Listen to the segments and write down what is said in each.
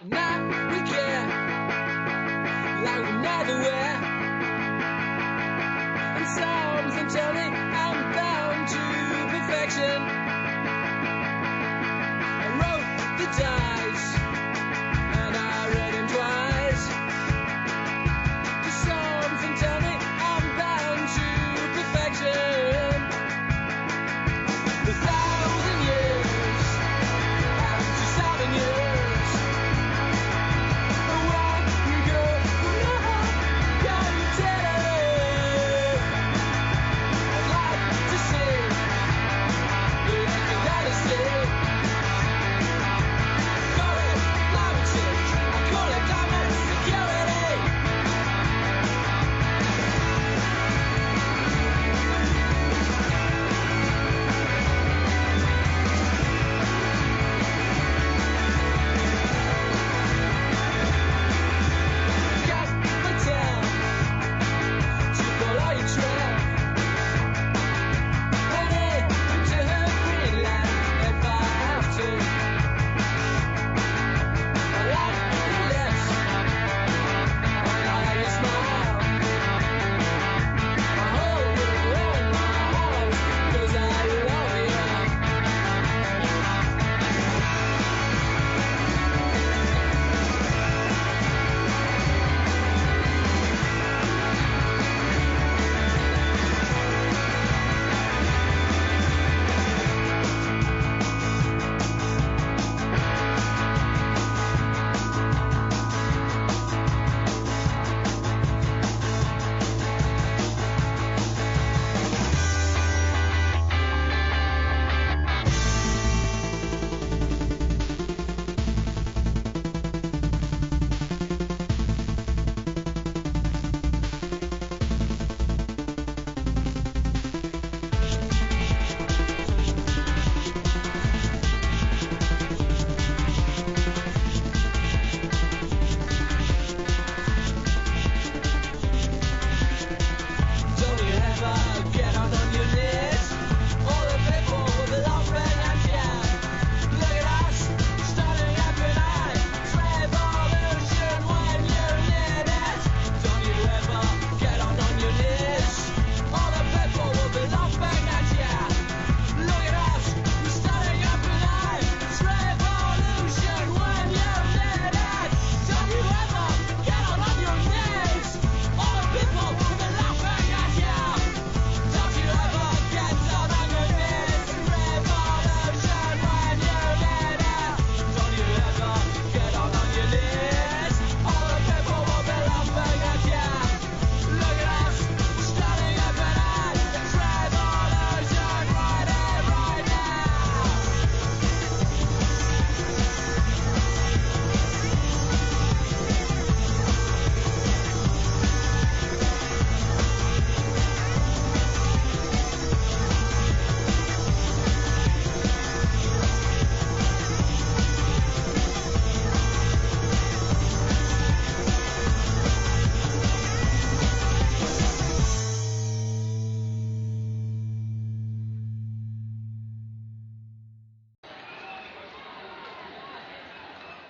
Now we care like we never were. And something tells me I'm bound to perfection. I wrote the dice and I read them twice. Just something tells me I'm bound to perfection. A thousand years after 7 years.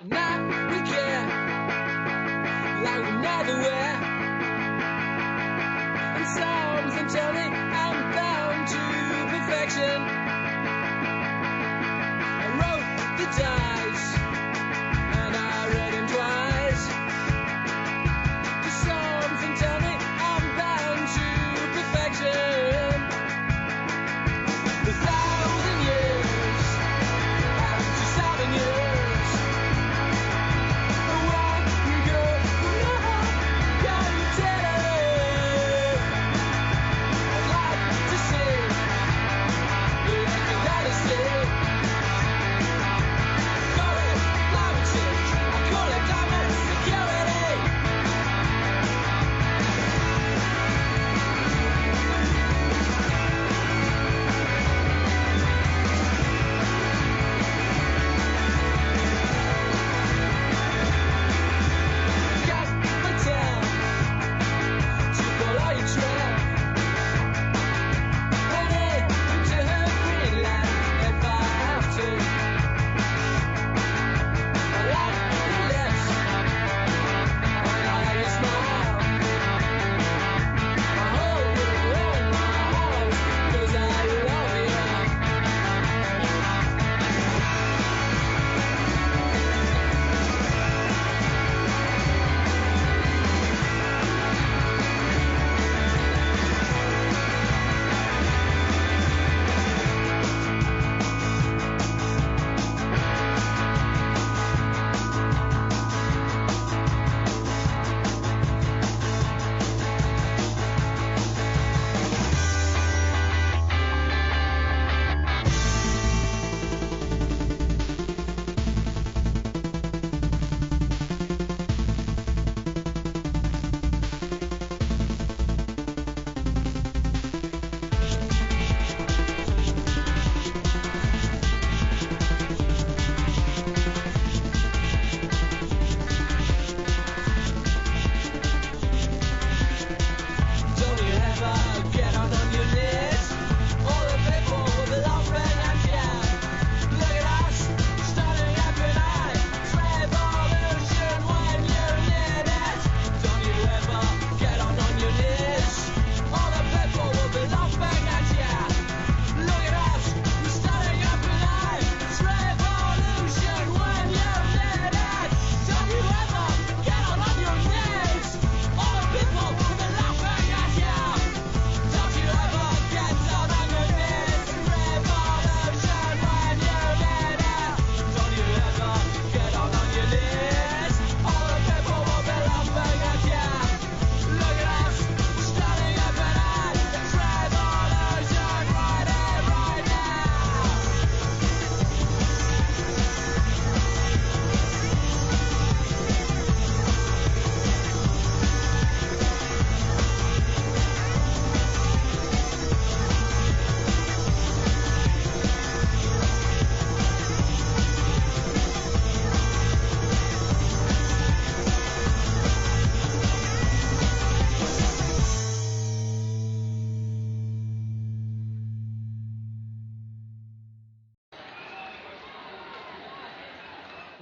Now we care like we never were. And something tells me I'm bound to perfection. I wrote the dice and I read them twice. Just something tells me I'm bound to perfection. A thousand years after 7 years.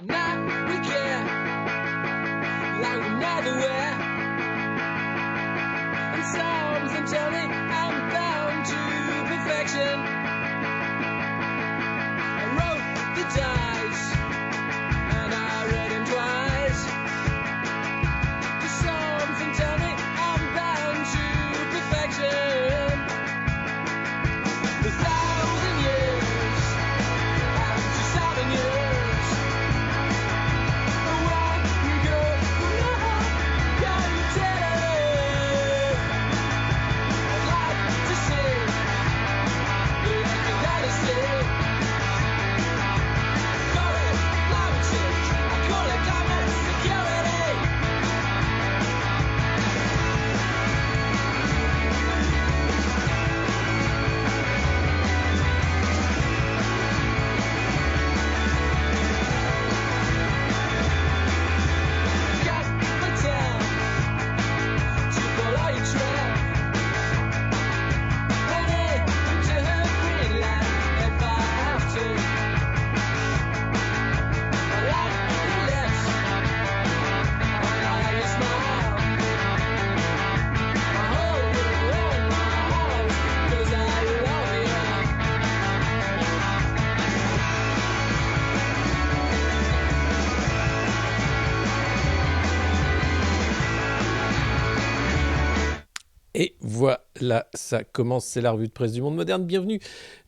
Now we care like we never were. And something tell me I'm bound to perfection. I wrote the dice and I read them twice. Cause something tell me I'm bound to perfection. A 1,000 years after 7 years. Where we go from now, can you tell? I'd like to see, like a dynasty. Call it climate change, I call it climate security. Got my town to follow your trail. Headed to her Greenland if I have to. I like your lips, I like your smile. I hold you in my arms 'cause I love you. Et voilà, ça commence, c'est la revue de presse du Monde Moderne. Bienvenue,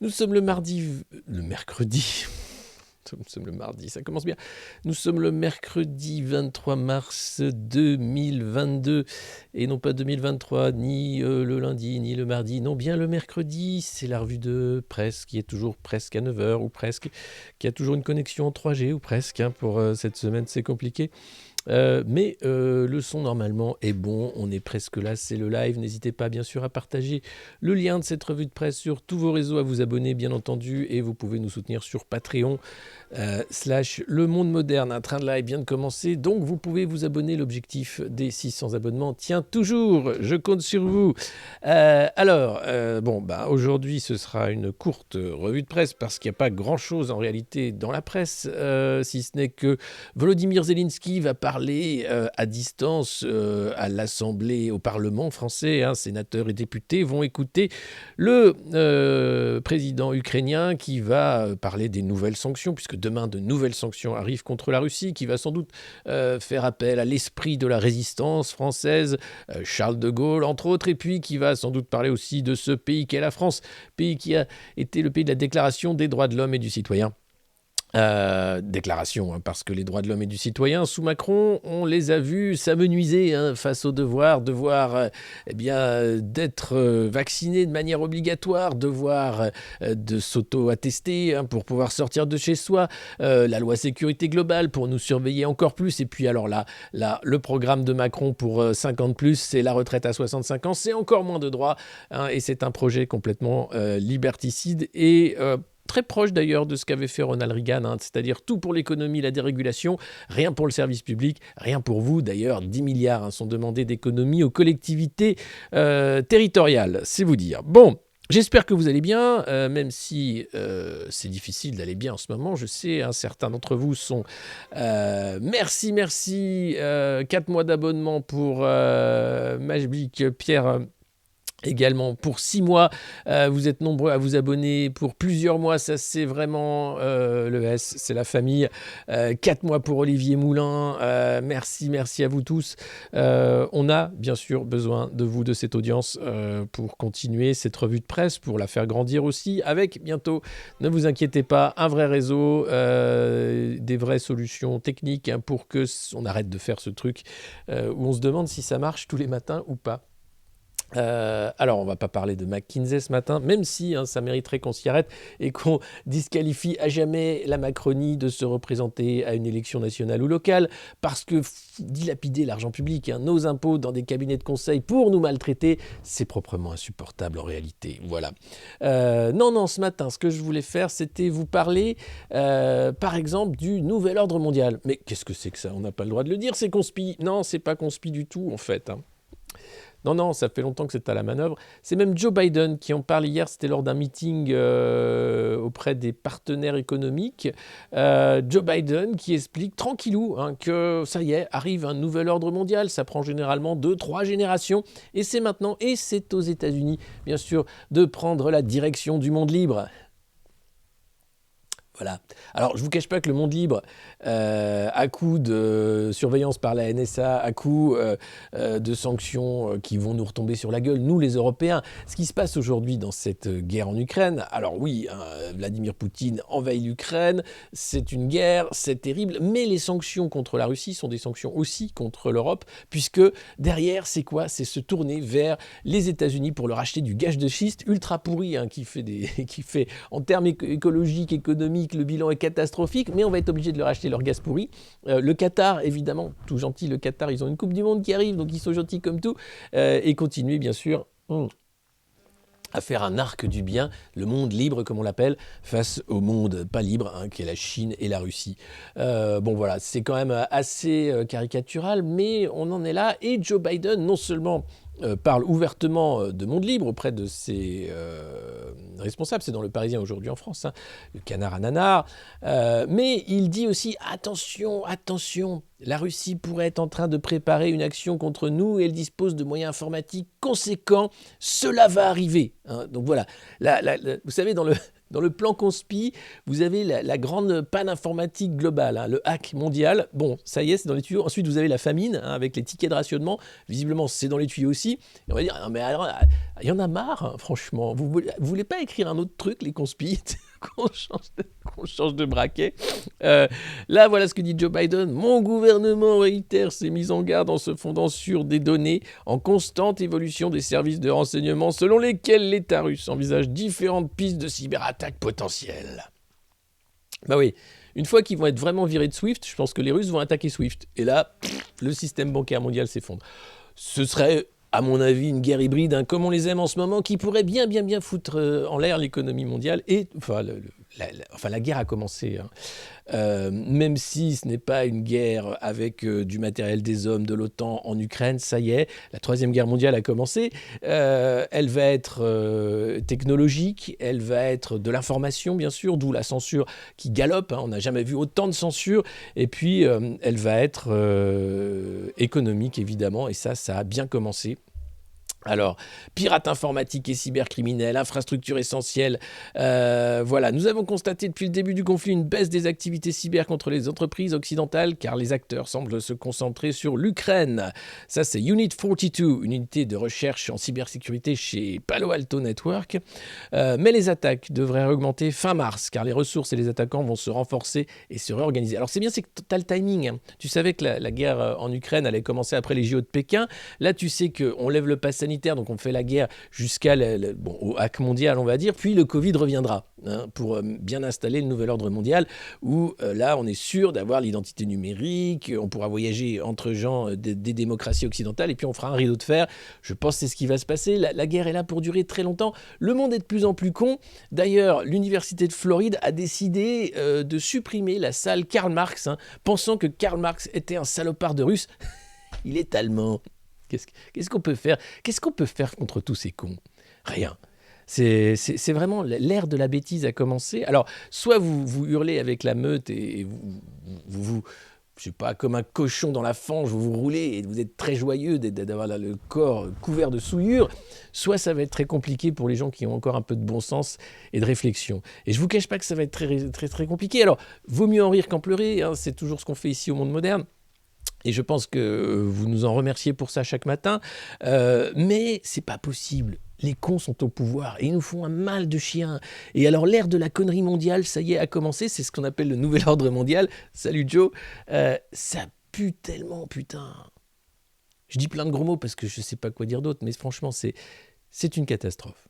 nous sommes le mercredi, nous sommes le mardi, ça commence bien. Nous sommes le mercredi 23 mars 2022, et non pas 2023, ni le lundi, ni le mardi, non, bien le mercredi. C'est la revue de presse qui est toujours presque à 9h, ou presque, qui a toujours une connexion en 3G, ou presque, hein, pour cette semaine, c'est compliqué. Mais le son normalement est bon, on est presque là, c'est le live. N'hésitez pas bien sûr à partager le lien de cette revue de presse sur tous vos réseaux, à vous abonner bien entendu, et vous pouvez nous soutenir sur Patreon / Le Monde Moderne. Un train de live vient de commencer, donc vous pouvez vous abonner. L'objectif des 600 abonnements tient toujours, je compte sur vous. Aujourd'hui ce sera une courte revue de presse parce qu'il n'y a pas grand chose en réalité dans la presse, si ce n'est que Volodymyr Zelensky va parler à distance à l'Assemblée, au Parlement français, hein, sénateurs et députés vont écouter le président ukrainien qui va parler des nouvelles sanctions, puisque demain de nouvelles sanctions arrivent contre la Russie, qui va sans doute faire appel à l'esprit de la résistance française, Charles de Gaulle entre autres, et puis qui va sans doute parler aussi de ce pays qu'est la France, pays qui a été le pays de la Déclaration des droits de l'homme et du citoyen. Déclaration, hein, parce que les droits de l'homme et du citoyen, sous Macron, on les a vus s'amenuiser, hein, face au devoir d'être vacciné de manière obligatoire, devoir de s'auto-attester, hein, pour pouvoir sortir de chez soi, la loi sécurité globale pour nous surveiller encore plus, et puis alors là le programme de Macron pour 50+, c'est la retraite à 65 ans, c'est encore moins de droits, hein, et c'est un projet complètement liberticide et très proche d'ailleurs de ce qu'avait fait Ronald Reagan, hein, c'est-à-dire tout pour l'économie, la dérégulation, rien pour le service public, rien pour vous. D'ailleurs, 10 milliards hein, sont demandés d'économie aux collectivités territoriales, c'est vous dire. Bon, j'espère que vous allez bien, même si c'est difficile d'aller bien en ce moment. Je sais, hein, certains d'entre vous sont... merci, 4 mois d'abonnement pour Majblik, Pierre... Également pour 6 mois, vous êtes nombreux à vous abonner pour plusieurs mois, ça c'est vraiment le S, c'est la famille. 4 mois pour Olivier Moulin, merci à vous tous. On a bien sûr besoin de vous, de cette audience, pour continuer cette revue de presse, pour la faire grandir aussi, avec bientôt, ne vous inquiétez pas, un vrai réseau, des vraies solutions techniques, hein, pour que on arrête de faire ce truc où on se demande si ça marche tous les matins ou pas. Alors, on va pas parler de McKinsey ce matin, même si hein, ça mériterait qu'on s'y arrête et qu'on disqualifie à jamais la Macronie de se représenter à une élection nationale ou locale, parce que dilapider l'argent public, hein, nos impôts dans des cabinets de conseil pour nous maltraiter, c'est proprement insupportable en réalité. Voilà. Non, ce matin, ce que je voulais faire, c'était vous parler, par exemple, du nouvel ordre mondial. Mais qu'est-ce que c'est que ça ? On n'a pas le droit de le dire, c'est conspi. Non, c'est pas conspi du tout, en fait, hein. Non, non, ça fait longtemps que c'est à la manœuvre. C'est même Joe Biden qui en parle hier, c'était lors d'un meeting auprès des partenaires économiques. Joe Biden qui explique tranquillou hein, que ça y est, arrive un nouvel ordre mondial. Ça prend généralement 2-3 générations. Et c'est maintenant, et c'est aux États-Unis, bien sûr, de prendre la direction du monde libre. Voilà. Alors, je ne vous cache pas que le monde libre, à coup de surveillance par la NSA, à coup de sanctions qui vont nous retomber sur la gueule, nous les Européens, ce qui se passe aujourd'hui dans cette guerre en Ukraine, alors oui, hein, Vladimir Poutine envahit l'Ukraine, c'est une guerre, c'est terrible, mais les sanctions contre la Russie sont des sanctions aussi contre l'Europe, puisque derrière, c'est quoi? C'est se tourner vers les États-Unis pour leur acheter du gaz de schiste ultra pourri, hein, qui fait en termes écologiques, économiques, le bilan est catastrophique, mais on va être obligé de leur acheter leur gaz pourri. Le Qatar, évidemment, tout gentil, le Qatar, ils ont une Coupe du Monde qui arrive, donc ils sont gentils comme tout, et continuer, bien sûr, à faire un arc du bien, le monde libre, comme on l'appelle, face au monde pas libre, hein, qui est la Chine et la Russie. Bon, voilà, c'est quand même assez caricatural, mais on en est là, et Joe Biden, non seulement parle ouvertement de monde libre auprès de ses responsables, c'est dans Le Parisien aujourd'hui en France, hein, le canard à nanar, mais il dit aussi attention, attention, la Russie pourrait être en train de préparer une action contre nous et elle dispose de moyens informatiques conséquents, cela va arriver. Hein. Donc voilà, vous savez, dans le plan conspi, vous avez la grande panne informatique globale, hein, le hack mondial. Bon, ça y est, c'est dans les tuyaux. Ensuite, vous avez la famine, hein, avec les tickets de rationnement. Visiblement, c'est dans les tuyaux aussi. Et on va dire, non, mais alors, il y en a marre, hein, franchement. Vous voulez pas écrire un autre truc, les conspis, qu'on change de braquet. Là, voilà ce que dit Joe Biden. Mon gouvernement réitère ses mises en garde en se fondant sur des données en constante évolution des services de renseignement selon lesquels l'État russe envisage différentes pistes de cyberattaques potentielles. Bah oui, une fois qu'ils vont être vraiment virés de Swift, je pense que les Russes vont attaquer Swift. Et là, le système bancaire mondial s'effondre. Ce serait, à mon avis, une guerre hybride, hein, comme on les aime en ce moment, qui pourrait bien foutre en l'air l'économie mondiale. Et enfin, la guerre a commencé. Hein. Même si ce n'est pas une guerre avec du matériel des hommes de l'OTAN en Ukraine, ça y est, la Troisième Guerre mondiale a commencé. Elle va être technologique, elle va être de l'information, bien sûr, d'où la censure qui galope. Hein, on n'a jamais vu autant de censure. Et puis, elle va être économique, évidemment, et ça a bien commencé. Alors, pirates informatiques et cybercriminels, infrastructures essentielles, voilà. Nous avons constaté depuis le début du conflit une baisse des activités cyber contre les entreprises occidentales, car les acteurs semblent se concentrer sur l'Ukraine. Ça, c'est Unit 42, une unité de recherche en cybersécurité chez Palo Alto Network. Mais les attaques devraient augmenter fin mars, car les ressources et les attaquants vont se renforcer et se réorganiser. Alors, c'est bien, c'est que tu as le timing. Hein. Tu savais que la guerre en Ukraine allait commencer après les JO de Pékin. Là, tu sais qu'on lève le pass sanitaire, donc on fait la guerre jusqu'à au hack mondial, on va dire, puis le Covid reviendra, hein, pour bien installer le nouvel ordre mondial, où là, on est sûr d'avoir l'identité numérique, on pourra voyager entre gens des démocraties occidentales, et puis on fera un rideau de fer. Je pense que c'est ce qui va se passer. La guerre est là pour durer très longtemps. Le monde est de plus en plus con. D'ailleurs, l'université de Floride a décidé de supprimer la salle Karl Marx, hein, pensant que Karl Marx était un salopard de russe. Il est allemand. Qu'est-ce qu'on peut faire? Qu'est-ce qu'on peut faire contre tous ces cons? Rien. C'est vraiment l'ère de la bêtise a commencé. Alors, soit vous hurlez avec la meute et vous je sais pas, comme un cochon dans la fange, vous roulez et vous êtes très joyeux d'avoir le corps couvert de souillure, soit ça va être très compliqué pour les gens qui ont encore un peu de bon sens et de réflexion. Et je vous cache pas que ça va être très compliqué. Alors, vaut mieux en rire qu'en pleurer, hein, c'est toujours ce qu'on fait ici au monde moderne. Et je pense que vous nous en remerciez pour ça chaque matin. Mais c'est pas possible. Les cons sont au pouvoir et ils nous font un mal de chien. Et alors l'ère de la connerie mondiale, ça y est, a commencé. C'est ce qu'on appelle le nouvel ordre mondial. Salut Joe. Ça pue tellement, putain. Je dis plein de gros mots parce que je sais pas quoi dire d'autre. Mais franchement, c'est une catastrophe.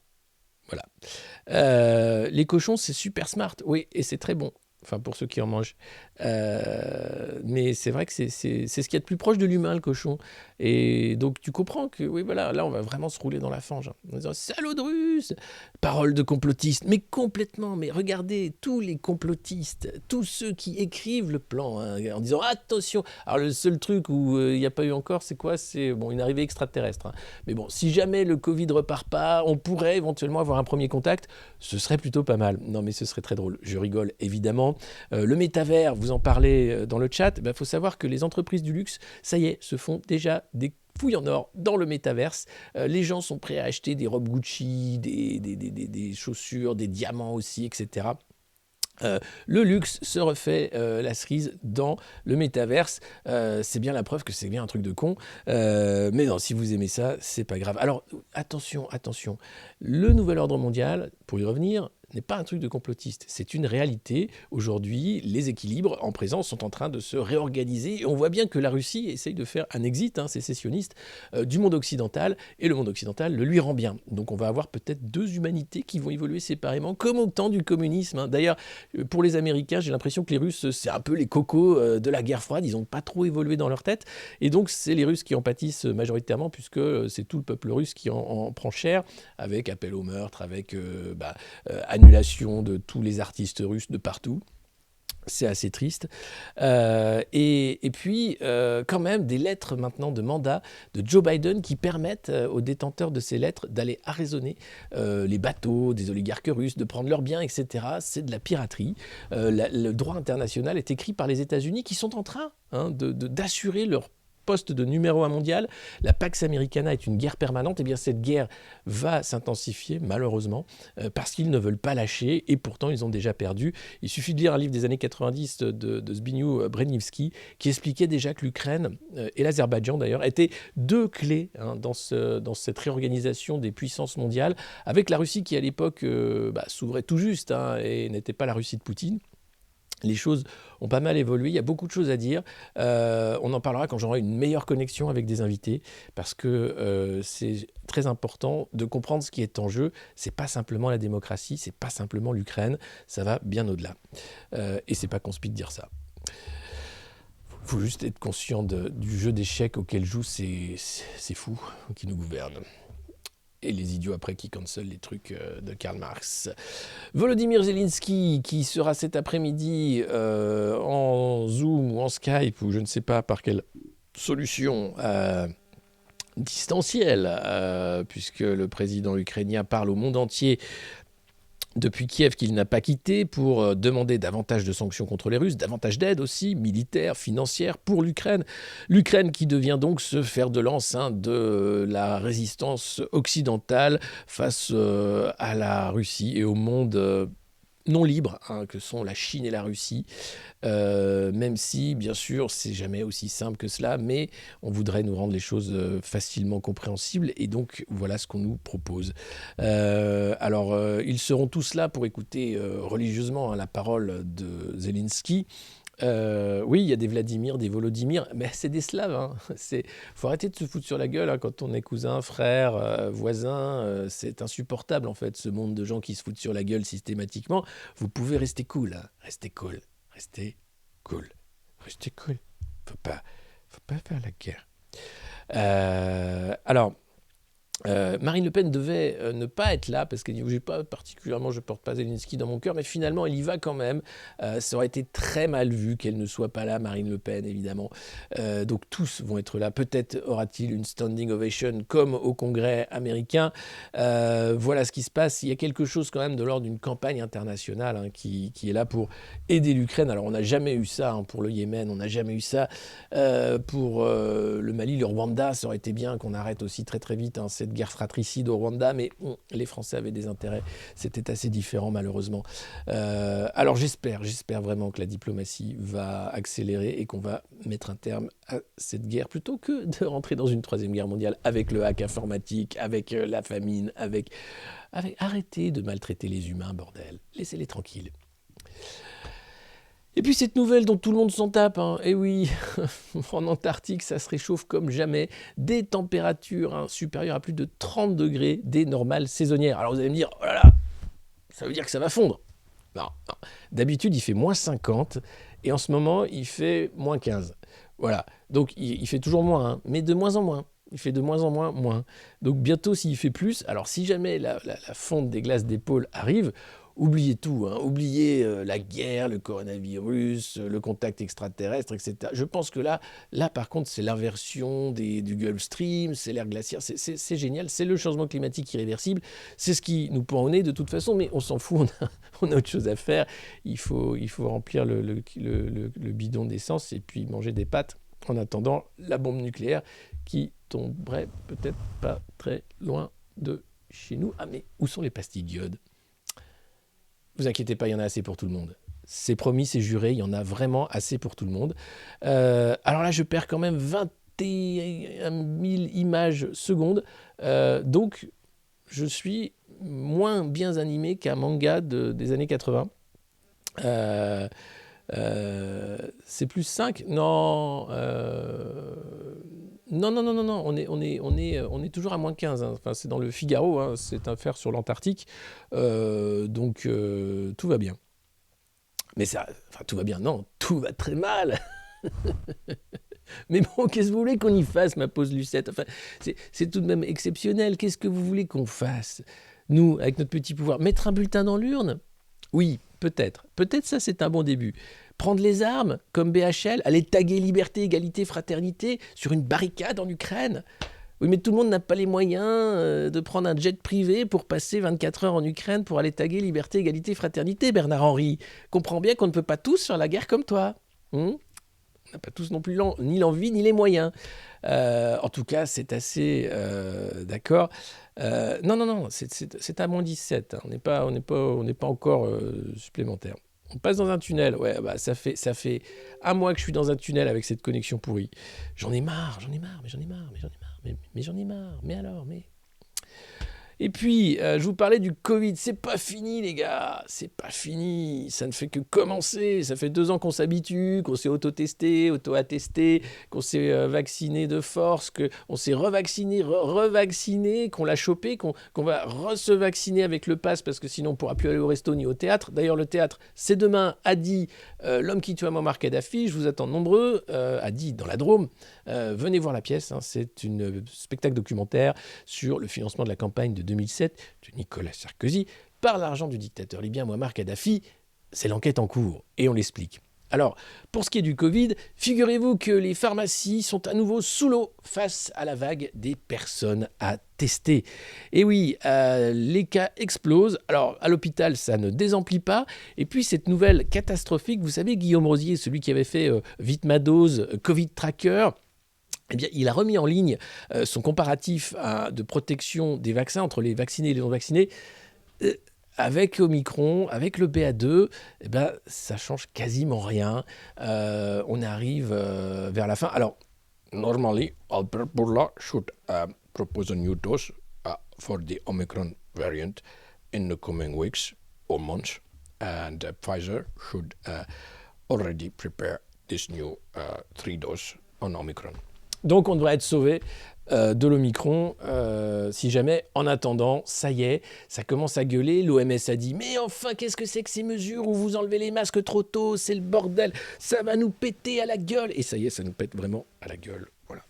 Voilà. Les cochons, c'est super smart. Oui, et c'est très bon. Enfin, pour ceux qui en mangent. Mais c'est vrai que c'est ce qu'il y a de plus proche de l'humain, le cochon. Et donc, tu comprends que, oui, voilà, là, on va vraiment se rouler dans la fange, hein, en disant salaud de russe, parole de complotiste, mais complètement. Mais regardez, tous les complotistes, tous ceux qui écrivent le plan, hein, en disant attention. Alors, le seul truc où il n'y a pas eu encore, c'est quoi? C'est bon, une arrivée extraterrestre, hein. Mais bon, si jamais le Covid repart pas, on pourrait éventuellement avoir un premier contact. Ce serait plutôt pas mal. Non, mais ce serait très drôle. Je rigole, évidemment. Le métavers, vous en parlez dans le chat. Il faut savoir que les entreprises du luxe, ça y est, se font déjà des fouilles en or dans le métaverse. Les gens sont prêts à acheter des robes Gucci, des chaussures, des diamants aussi, etc. Le luxe se refait la cerise dans le métaverse. C'est bien la preuve que c'est bien un truc de con. Mais non, si vous aimez ça, c'est pas grave. Alors, attention, attention. Le nouvel ordre mondial, pour y revenir, n'est pas un truc de complotiste. C'est une réalité. Aujourd'hui, les équilibres en présence sont en train de se réorganiser. Et on voit bien que la Russie essaye de faire un exit sécessionniste du monde occidental. Et le monde occidental le lui rend bien. Donc on va avoir peut-être deux humanités qui vont évoluer séparément, comme au temps du communisme, hein. D'ailleurs, pour les Américains, j'ai l'impression que les Russes, c'est un peu les cocos de la guerre froide. Ils n'ont pas trop évolué dans leur tête. Et donc, c'est les Russes qui en pâtissent majoritairement, puisque c'est tout le peuple russe qui en prend cher, avec appel au meurtre, avec annulation de tous les artistes russes de partout. C'est assez triste. Et puis, quand même, des lettres maintenant de mandat de Joe Biden qui permettent aux détenteurs de ces lettres d'aller arraisonner les bateaux des oligarques russes, de prendre leurs biens, etc. C'est de la piraterie. Le droit international est écrit par les États-Unis qui sont en train d'assurer leur poste de numéro 1 mondial. La Pax Americana est une guerre permanente. Et bien cette guerre va s'intensifier, malheureusement, parce qu'ils ne veulent pas lâcher, et pourtant ils ont déjà perdu. Il suffit de lire un livre des années 90 de Zbigniew Brzezinski qui expliquait déjà que l'Ukraine et l'Azerbaïdjan d'ailleurs étaient deux clés dans cette réorganisation des puissances mondiales, avec la Russie qui à l'époque s'ouvrait tout juste et n'était pas la Russie de Poutine. Les choses ont pas mal évolué, il y a beaucoup de choses à dire. On en parlera quand j'aurai une meilleure connexion avec des invités, parce que c'est très important de comprendre ce qui est en jeu. C'est pas simplement la démocratie, c'est pas simplement l'Ukraine, ça va bien au-delà. Et c'est pas conspi de dire ça. Il faut juste être conscient du jeu d'échecs auquel jouent ces fous qui nous gouvernent. Et les idiots après qui cancellent les trucs de Karl Marx. Volodymyr Zelensky qui sera cet après-midi en Zoom ou en Skype ou je ne sais pas par quelle solution distancielle, puisque le président ukrainien parle au monde entier depuis Kiev qu'il n'a pas quitté pour demander davantage de sanctions contre les Russes, davantage d'aide aussi, militaire, financière pour l'Ukraine. L'Ukraine qui devient donc ce fer de lance de la résistance occidentale face à la Russie et au monde non libres, que sont la Chine et la Russie, même si, bien sûr, c'est jamais aussi simple que cela, mais on voudrait nous rendre les choses facilement compréhensibles, et donc voilà ce qu'on nous propose. Alors, ils seront tous là pour écouter religieusement la parole de Zelensky. Oui, il y a des Vladimir, des Volodymyr, mais c'est des Slaves. Faut arrêter de se foutre sur la gueule quand on est cousin, frère, voisin. C'est insupportable en fait, ce monde de gens qui se foutent sur la gueule systématiquement. Vous pouvez rester cool, restez cool, restez cool, restez cool. Faut pas faire la guerre. Alors. Marine Le Pen devait ne pas être là parce qu'elle dit je porte pas Zelensky dans mon cœur, mais finalement elle y va quand même. Ça aurait été très mal vu qu'elle ne soit pas là, Marine Le Pen évidemment. Donc tous vont être là. Peut-être aura-t-il une standing ovation comme au Congrès américain. Voilà ce qui se passe. Il y a quelque chose quand même de l'ordre d'une campagne internationale qui est là pour aider l'Ukraine. Alors on n'a jamais eu ça pour le Yémen, on n'a jamais eu ça pour le Mali, le Rwanda. Ça aurait été bien qu'on arrête aussi très très vite cette guerre fratricide au Rwanda, mais les Français avaient des intérêts. C'était assez différent malheureusement. Alors j'espère vraiment que la diplomatie va accélérer et qu'on va mettre un terme à cette guerre plutôt que de rentrer dans une troisième guerre mondiale avec le hack informatique, avec la famine, avec... Arrêtez de maltraiter les humains, bordel. Laissez-les tranquilles. Et puis cette nouvelle dont tout le monde s'en tape, et oui, en Antarctique ça se réchauffe comme jamais, des températures supérieures à plus de 30 degrés, des normales saisonnières. Alors vous allez me dire, oh là là, ça veut dire que ça va fondre. non, non. D'habitude, il fait moins 50 et en ce moment, il fait moins 15. Voilà. Donc, il fait toujours moins, hein, mais de moins en moins. Il fait de moins en moins, moins. Donc, bientôt, s'il fait plus, alors si jamais la fonte des glaces des pôles arrive, oubliez tout, hein. Oubliez la guerre, le coronavirus, le contact extraterrestre, etc. Je pense que là par contre, c'est l'inversion du Gulf Stream, c'est l'ère glaciaire, c'est génial, c'est le changement climatique irréversible, c'est ce qui nous pend au nez de toute façon, mais on s'en fout, on a autre chose à faire. Il faut remplir le bidon d'essence et puis manger des pâtes en attendant la bombe nucléaire qui tomberait peut-être pas très loin de chez nous. Ah mais où sont les pastilles d'iode ? Vous inquiétez pas, il y en a assez pour tout le monde. C'est promis, c'est juré, il y en a vraiment assez pour tout le monde. Alors là, je perds quand même 21 000 images secondes. Donc, je suis moins bien animé qu'un manga des années 80. C'est plus 5 ? Non. Non, non, non, non, non. On est toujours à moins 15. Hein. Enfin, c'est dans le Figaro. Hein. C'est un faire sur l'Antarctique. Donc, tout va bien. Mais ça, enfin, tout va bien. Non, tout va très mal. Mais bon, qu'est-ce que vous voulez qu'on y fasse, ma pause Lucette ? Enfin, c'est tout de même exceptionnel. Qu'est-ce que vous voulez qu'on fasse ? Nous, avec notre petit pouvoir, mettre un bulletin dans l'urne ? Oui, peut-être. Peut-être ça, c'est un bon début. Prendre les armes, comme BHL, aller taguer liberté, égalité, fraternité sur une barricade en Ukraine. Oui, mais tout le monde n'a pas les moyens de prendre un jet privé pour passer 24 heures en Ukraine pour aller taguer liberté, égalité, fraternité, Bernard-Henri. Comprends bien qu'on ne peut pas tous faire la guerre comme toi. On n'a pas tous non plus ni l'envie ni les moyens. En tout cas, c'est assez d'accord. Non, non, non, c'est à moins 17. Hein. On n'est pas encore supplémentaire. On passe dans un tunnel. Ouais, bah, ça fait un mois que je suis dans un tunnel avec cette connexion pourrie. J'en ai marre, mais j'en ai marre. Mais alors, mais... Et puis, je vous parlais du Covid. C'est pas fini, les gars. C'est pas fini. Ça ne fait que commencer. Ça fait 2 ans qu'on s'habitue, qu'on s'est auto-testé, auto-attesté, qu'on s'est vacciné de force, qu'on s'est revacciné, qu'on l'a chopé, qu'on va se vacciner avec le pass parce que sinon on ne pourra plus aller au resto ni au théâtre. D'ailleurs, le théâtre, c'est demain, a dit l'homme qui tua Muammar Kadhafi. Je vous attends nombreux, a dit dans la Drôme. Venez voir la pièce. Hein. C'est un spectacle documentaire sur le financement de la campagne de 2007 de Nicolas Sarkozy par l'argent du dictateur libyen Muammar Kadhafi. C'est l'enquête en cours et on l'explique. Alors, pour ce qui est du Covid, figurez-vous que les pharmacies sont à nouveau sous l'eau face à la vague des personnes à tester. Et oui, les cas explosent. Alors, à l'hôpital, ça ne désemplit pas. Et puis, cette nouvelle catastrophique, vous savez, Guillaume Rosier, celui qui avait fait Vite ma dose, Covid Tracker, eh bien, il a remis en ligne son comparatif de protection des vaccins entre les vaccinés et les non-vaccinés. Avec Omicron, avec le BA2, eh ben, ça change quasiment rien. On arrive vers la fin. Alors, normally, Albert Bourla should propose a new dose for the Omicron variant in the coming weeks or months. And Pfizer should already prepare this new 3 doses on Omicron. Donc, on devrait être sauvé de l'Omicron, si jamais, en attendant, ça y est, ça commence à gueuler. L'OMS a dit « Mais enfin, qu'est-ce que c'est que ces mesures où vous enlevez les masques trop tôt? C'est le bordel, ça va nous péter à la gueule !» Et ça y est, ça nous pète vraiment à la gueule. Voilà.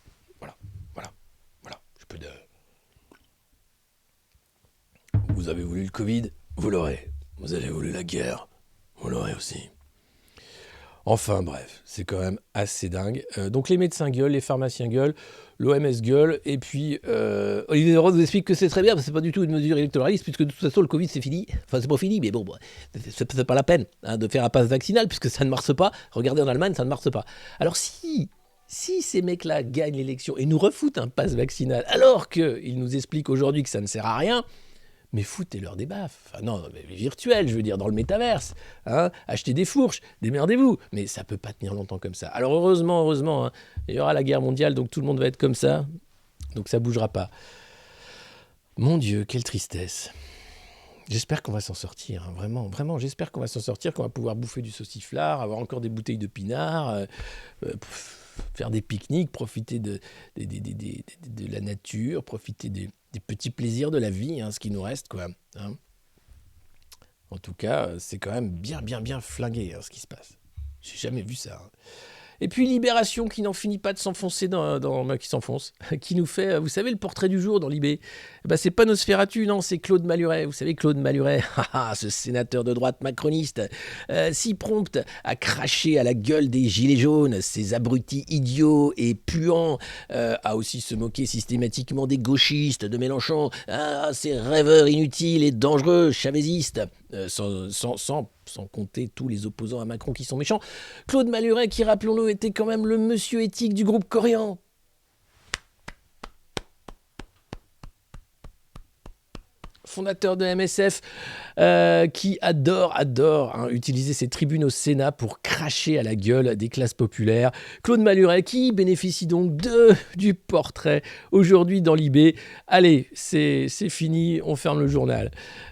Je peux de... Vous avez voulu le Covid, vous l'aurez. Vous avez voulu la guerre, vous l'aurez aussi. Enfin bref, c'est quand même assez dingue. Donc les médecins gueulent, les pharmaciens gueulent, l'OMS gueule, et puis Olivier Véran nous explique que c'est très bien, parce que c'est pas du tout une mesure électoraliste, puisque de toute façon le Covid c'est fini. Enfin c'est pas fini, mais bon, c'est pas la peine de faire un pass vaccinal, puisque ça ne marche pas. Regardez en Allemagne, ça ne marche pas. Alors si ces mecs-là gagnent l'élection et nous refoutent un pass vaccinal, alors qu'ils nous expliquent aujourd'hui que ça ne sert à rien, mais foutez-leur des baffes. Enfin non, mais virtuel, je veux dire, dans le métaverse. Hein, achetez des fourches, démerdez-vous. Mais ça peut pas tenir longtemps comme ça. Alors heureusement, hein, il y aura la guerre mondiale, donc tout le monde va être comme ça. Donc ça bougera pas. Mon Dieu, quelle tristesse. J'espère qu'on va s'en sortir, hein, vraiment, j'espère qu'on va s'en sortir, qu'on va pouvoir bouffer du sauciflard, avoir encore des bouteilles de pinard, faire des pique-niques, profiter de la nature, profiter des petits plaisirs de la vie, hein, ce qui nous reste, quoi. Hein. En tout cas, c'est quand même bien flingué, hein, ce qui se passe. J'ai jamais vu ça, hein. Et puis Libération qui n'en finit pas de s'enfoncer qui s'enfonce, qui nous fait, vous savez, le portrait du jour dans Libé. C'est pas Nosferatu, non, c'est Claude Maluret. Vous savez, Claude Maluret, ce sénateur de droite macroniste, si prompt à cracher à la gueule des gilets jaunes, ces abrutis idiots et puants, à aussi se moquer systématiquement des gauchistes, de Mélenchon, ces rêveurs inutiles et dangereux, chavezistes, sans compter tous les opposants à Macron qui sont méchants. Claude Maluret, qui, rappelons-le, était quand même le monsieur éthique du groupe Corian. Fondateur de MSF, qui adore utiliser ses tribunes au Sénat pour cracher à la gueule des classes populaires. Claude Maluret, qui bénéficie donc du portrait aujourd'hui dans Libé. Allez, c'est fini, on ferme le journal.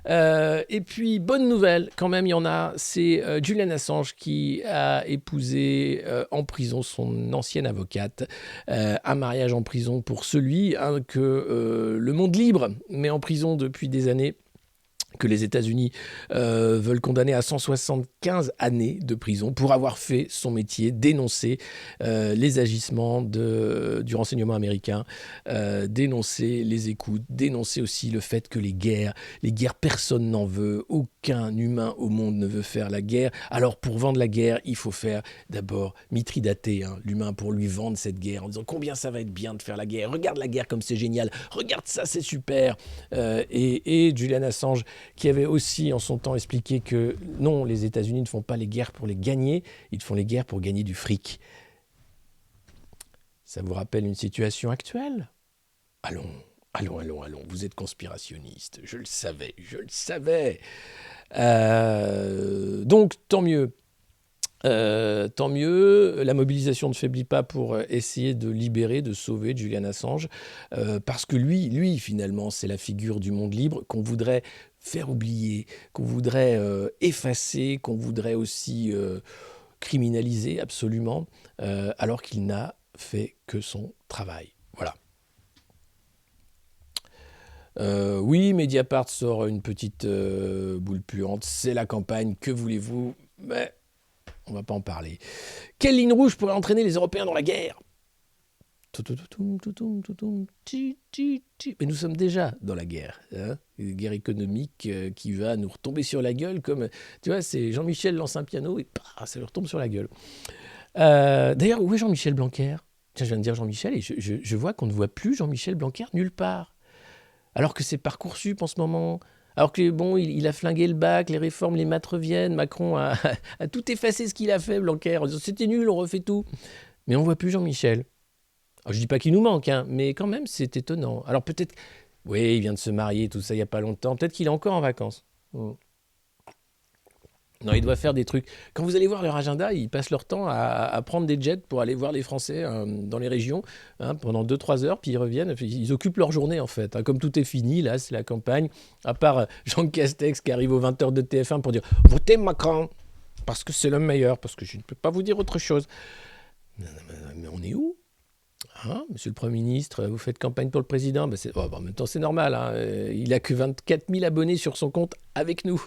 Et puis, bonne nouvelle, quand même, il y en a, c'est Julian Assange qui a épousé en prison son ancienne avocate. Un mariage en prison pour celui que le monde libre met en prison depuis des années, que les États-Unis veulent condamner à 175 années de prison pour avoir fait son métier, dénoncer les agissements du renseignement américain, dénoncer les écoutes, dénoncer aussi le fait que les guerres, personne n'en veut, aucun humain au monde ne veut faire la guerre. Alors pour vendre la guerre, il faut faire d'abord mitridater l'humain pour lui vendre cette guerre en disant combien ça va être bien de faire la guerre, regarde la guerre comme c'est génial, regarde ça c'est super. Et Julian Assange, qui avait aussi en son temps expliqué que non, les États-Unis ne font pas les guerres pour les gagner, ils font les guerres pour gagner du fric. Ça vous rappelle une situation actuelle ? Allons, vous êtes conspirationniste, je le savais. Donc, tant mieux. La mobilisation ne faiblit pas pour essayer de libérer, de sauver Julian Assange, parce que lui, finalement, c'est la figure du monde libre qu'on voudrait faire oublier, qu'on voudrait effacer, qu'on voudrait aussi criminaliser absolument, alors qu'il n'a fait que son travail. Voilà. Oui, Mediapart sort une petite boule puante, c'est la campagne, que voulez-vous, mais on va pas en parler. Quelle ligne rouge pourrait entraîner les Européens dans la guerre ? Mais nous sommes déjà dans la guerre, une guerre économique qui va nous retomber sur la gueule, comme, tu vois, c'est Jean-Michel lance un piano et ça lui retombe sur la gueule. D'ailleurs, où est Jean-Michel Blanquer ? Tiens, je viens de dire Jean-Michel et je vois qu'on ne voit plus Jean-Michel Blanquer nulle part. Alors que c'est Parcoursup en ce moment. Alors que bon, il a flingué le bac, les réformes, les maths reviennent, Macron a tout effacé ce qu'il a fait, Blanquer, en disant c'était nul, on refait tout. Mais on ne voit plus Jean-Michel. Alors, je ne dis pas qu'il nous manque, mais quand même, c'est étonnant. Alors peut-être, oui, il vient de se marier, tout ça, il n'y a pas longtemps. Peut-être qu'il est encore en vacances. Non, il doit faire des trucs. Quand vous allez voir leur agenda, ils passent leur temps à prendre des jets pour aller voir les Français dans les régions pendant 2-3 heures, puis ils reviennent. Puis ils occupent leur journée, en fait. Comme tout est fini, là, c'est la campagne. À part Jean Castex qui arrive aux 20h de TF1 pour dire « Votez Macron, parce que c'est le meilleur, parce que je ne peux pas vous dire autre chose. » Mais on est où ? Monsieur le Premier ministre, vous faites campagne pour le président, en même temps c'est normal, il n'a que 24 000 abonnés sur son compte avec nous.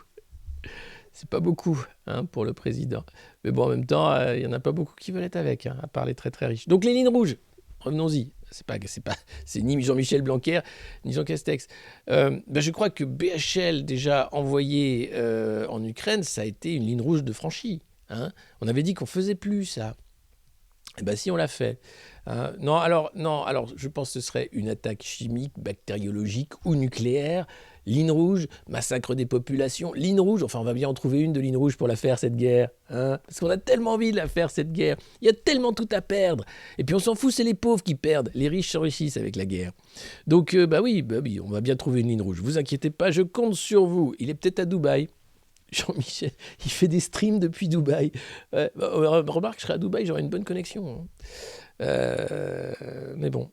C'est pas beaucoup pour le président. Mais bon, en même temps, il n'y en a pas beaucoup qui veulent être avec, à part les très très riches. Donc les lignes rouges, revenons-y. C'est ni Jean-Michel Blanquer, ni Jean Castex. Je crois que BHL, déjà envoyé en Ukraine, ça a été une ligne rouge de franchie. On avait dit qu'on faisait plus ça. Et si, on l'a fait. Non, alors, je pense que ce serait une attaque chimique, bactériologique ou nucléaire. Ligne rouge, massacre des populations. Ligne rouge, enfin, on va bien en trouver une de ligne rouge pour la faire, cette guerre. Parce qu'on a tellement envie de la faire, cette guerre. Il y a tellement tout à perdre. Et puis, on s'en fout, c'est les pauvres qui perdent. Les riches s'enrichissent avec la guerre. Donc, oui, on va bien trouver une ligne rouge. Vous inquiétez pas, je compte sur vous. Il est peut-être à Dubaï. Jean-Michel, il fait des streams depuis Dubaï. Remarque, je serai à Dubaï, j'aurai une bonne connexion. Mais bon.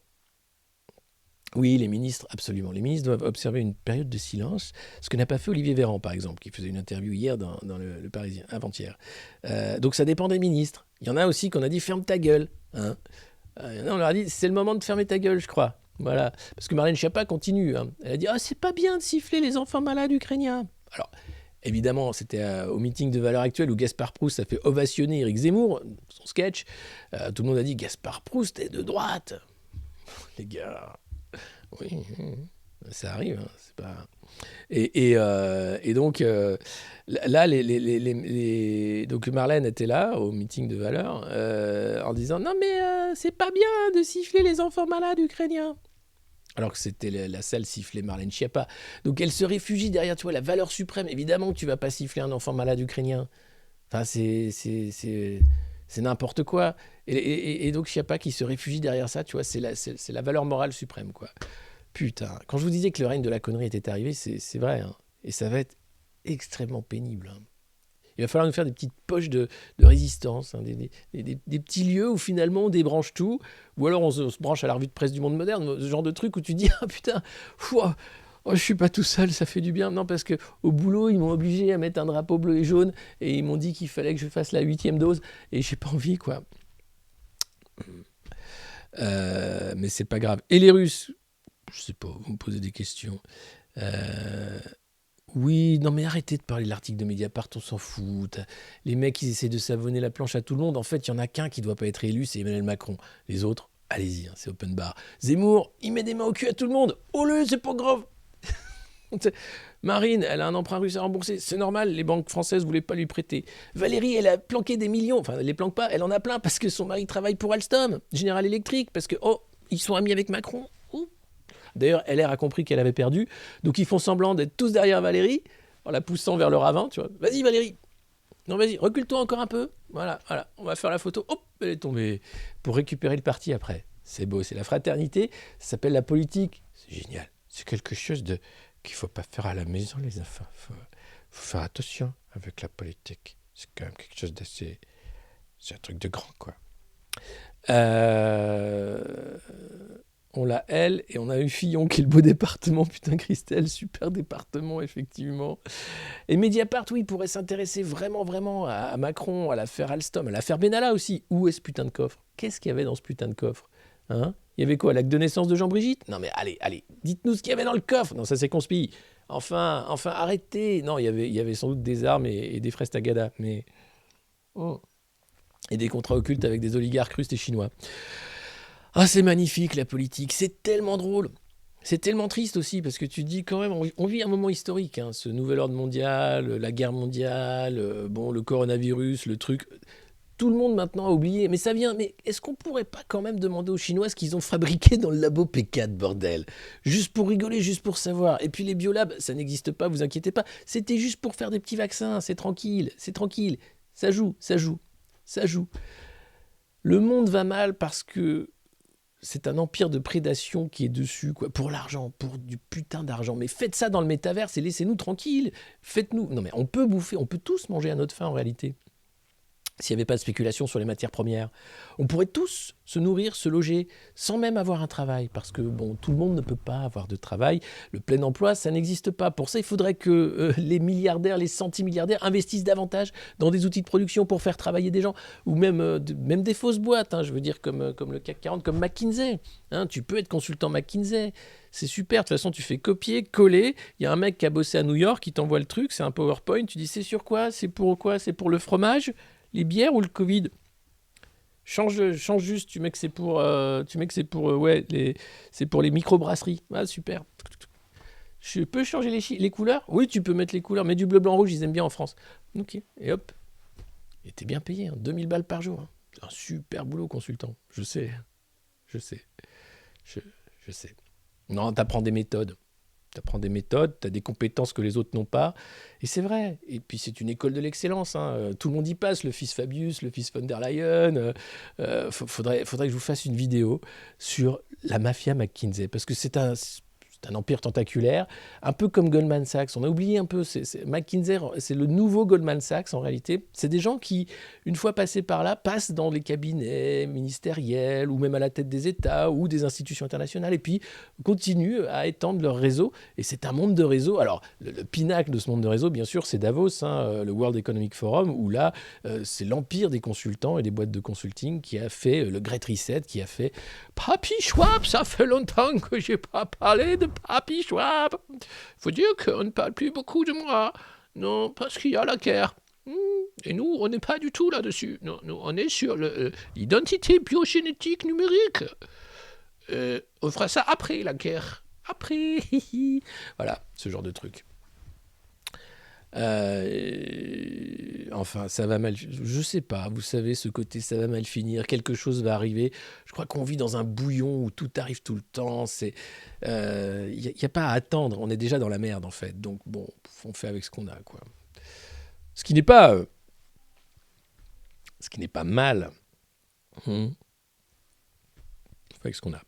Oui, les ministres, absolument. Les ministres doivent observer une période de silence, ce que n'a pas fait Olivier Véran, par exemple, qui faisait une interview hier dans le Parisien, avant-hier. Donc ça dépend des ministres. Il y en a aussi qu'on a dit « ferme ta gueule ». On leur a dit « c'est le moment de fermer ta gueule, je crois ». Voilà. Parce que Marlène Schiappa continue. Elle a dit « c'est pas bien de siffler les enfants malades ukrainiens ». Alors, Évidemment, c'était au meeting de Valeurs Actuelles où Gaspard Proust a fait ovationner Éric Zemmour, son sketch. Tout le monde a dit Gaspard Proust est de droite. Les gars, oui, ça arrive, hein, c'est pas... Et donc, là, donc Marlène était là au meeting de Valeurs en disant « Non, mais c'est pas bien de siffler les enfants malades ukrainiens !» Alors que c'était la salle sifflait Marlène Schiappa. Donc elle se réfugie derrière, tu vois, la valeur suprême. Évidemment que tu vas pas siffler un enfant malade ukrainien. Enfin, c'est n'importe quoi. Et donc Schiappa qui se réfugie derrière ça, tu vois, c'est la valeur morale suprême, quoi. Putain, quand je vous disais que le règne de la connerie était arrivé, c'est vrai, hein. Et ça va être extrêmement pénible, hein. Il va falloir nous faire des petites poches de résistance, hein, des petits lieux où finalement on débranche tout, ou alors on se branche à la revue de presse du Monde Moderne, ce genre de truc où tu dis « Ah putain, je suis pas tout seul, ça fait du bien ». Non, parce qu'au boulot, ils m'ont obligé à mettre un drapeau bleu et jaune, et ils m'ont dit qu'il fallait que je fasse la 8e dose, et j'ai pas envie, quoi. Mais c'est pas grave. Et les Russes, je sais pas, vous me posez des questions. Oui, non mais arrêtez de parler de l'article de Mediapart, on s'en fout. Les mecs, ils essaient de savonner la planche à tout le monde. En fait, il y en a qu'un qui doit pas être élu, c'est Emmanuel Macron. Les autres, allez-y, hein, c'est open bar. Zemmour, il met des mains au cul à tout le monde. Oh le, c'est pas grave. Marine, elle a un emprunt russe à rembourser. C'est normal, les banques françaises voulaient pas lui prêter. Valérie, elle a planqué des millions. Enfin, elle les planque pas, elle en a plein parce que son mari travaille pour Alstom, General Electric, parce que, ils sont amis avec Macron. D'ailleurs, LR a compris qu'elle avait perdu, donc ils font semblant d'être tous derrière Valérie, en la poussant vers le ravin, tu vois. Vas-y Valérie, non vas-y, recule-toi encore un peu, voilà, on va faire la photo, hop, elle est tombée, pour récupérer le parti après. C'est beau, c'est la fraternité, ça s'appelle la politique, c'est génial, c'est quelque chose qu'il ne faut pas faire à la maison les enfants, faut faire attention avec la politique, c'est quand même quelque chose d'assez, c'est un truc de grand, quoi. On l'a elle, et on a eu Fillon qui est le beau département. Putain, Christelle, super département, effectivement. Et Mediapart, oui, pourrait s'intéresser vraiment, vraiment à Macron, à l'affaire Alstom, à l'affaire Benalla aussi. Où est ce putain de coffre? Qu'est-ce qu'il y avait dans ce putain de coffre, hein? Il y avait quoi, l'acte de naissance de Jean-Brigitte? Non mais allez, dites-nous ce qu'il y avait dans le coffre. Non, ça c'est conspi. Enfin, arrêtez. Non, il y avait sans doute des armes et des fraises Tagada, mais... Et des contrats occultes avec des oligarques russes et chinois. Ah, c'est magnifique la politique, c'est tellement drôle. C'est tellement triste aussi, parce que tu te dis quand même, on vit un moment historique, hein, ce nouvel ordre mondial, la guerre mondiale, le coronavirus, le truc. Tout le monde maintenant a oublié, mais ça vient. Mais est-ce qu'on pourrait pas quand même demander aux Chinois ce qu'ils ont fabriqué dans le labo P4, bordel? Juste pour rigoler, juste pour savoir. Et puis les biolabs, ça n'existe pas, vous inquiétez pas. C'était juste pour faire des petits vaccins, c'est tranquille. Ça joue. Le monde va mal parce que c'est un empire de prédation qui est dessus, quoi, pour l'argent, pour du putain d'argent. Mais faites ça dans le métaverse et laissez-nous tranquilles. Faites-nous... Non mais on peut bouffer, on peut tous manger à notre faim en réalité. S'il n'y avait pas de spéculation sur les matières premières, on pourrait tous se nourrir, se loger, sans même avoir un travail. Parce que, tout le monde ne peut pas avoir de travail. Le plein emploi, ça n'existe pas. Pour ça, il faudrait que les milliardaires, les centimilliardaires investissent davantage dans des outils de production pour faire travailler des gens. Ou même des fausses boîtes, hein, je veux dire, comme le CAC 40, comme McKinsey. Hein, tu peux être consultant McKinsey. C'est super, de toute façon, tu fais copier, coller. Il y a un mec qui a bossé à New York, qui t'envoie le truc, c'est un PowerPoint. Tu dis, c'est sur quoi? C'est pour quoi? C'est pour le fromage? Les bières ou le Covid? Change juste, tu mets que c'est pour c'est pour les microbrasseries. Ah super. Je peux changer les couleurs? Oui, tu peux mettre les couleurs, mais du bleu, blanc, rouge, ils aiment bien en France. Ok, et hop. Et t'es bien payé, hein, 2000 balles par jour. Hein. C'est un super boulot, consultant. Je sais. Non, t'apprends des méthodes. T'as des compétences que les autres n'ont pas. Et c'est vrai. Et puis c'est une école de l'excellence. Hein. Tout le monde y passe, le fils Fabius, le fils von der Leyen. Faudrait que je vous fasse une vidéo sur la mafia McKinsey. Parce que c'est un empire tentaculaire, un peu comme Goldman Sachs. On a oublié un peu, McKinsey, c'est le nouveau Goldman Sachs en réalité. C'est des gens qui, une fois passés par là, passent dans les cabinets ministériels ou même à la tête des États ou des institutions internationales et puis continuent à étendre leur réseau. Et c'est un monde de réseau. Alors, le pinacle de ce monde de réseau, bien sûr, c'est Davos, hein, le World Economic Forum, où là, c'est l'empire des consultants et des boîtes de consulting qui a fait le Great Reset, qui a fait « Papy Schwab, ça fait longtemps que j'ai pas parlé de Papy Schwab. Faut dire qu'on ne parle plus beaucoup de moi. Non, parce qu'il y a la guerre. Et nous, on n'est pas du tout là-dessus. Non, nous, on est sur l'identité biogénétique numérique. On fera ça après la guerre. Après. Voilà, ce genre de truc. Enfin, ça va mal. Je sais pas, vous savez, ce côté, ça va mal finir, quelque chose va arriver. Je crois qu'on vit dans un bouillon où tout arrive tout le temps. Il n'y a pas à attendre. On est déjà dans la merde, en fait. Donc, bon, on fait avec ce qu'on a, quoi. Ce qui n'est pas mal. On fait avec ce qu'on a.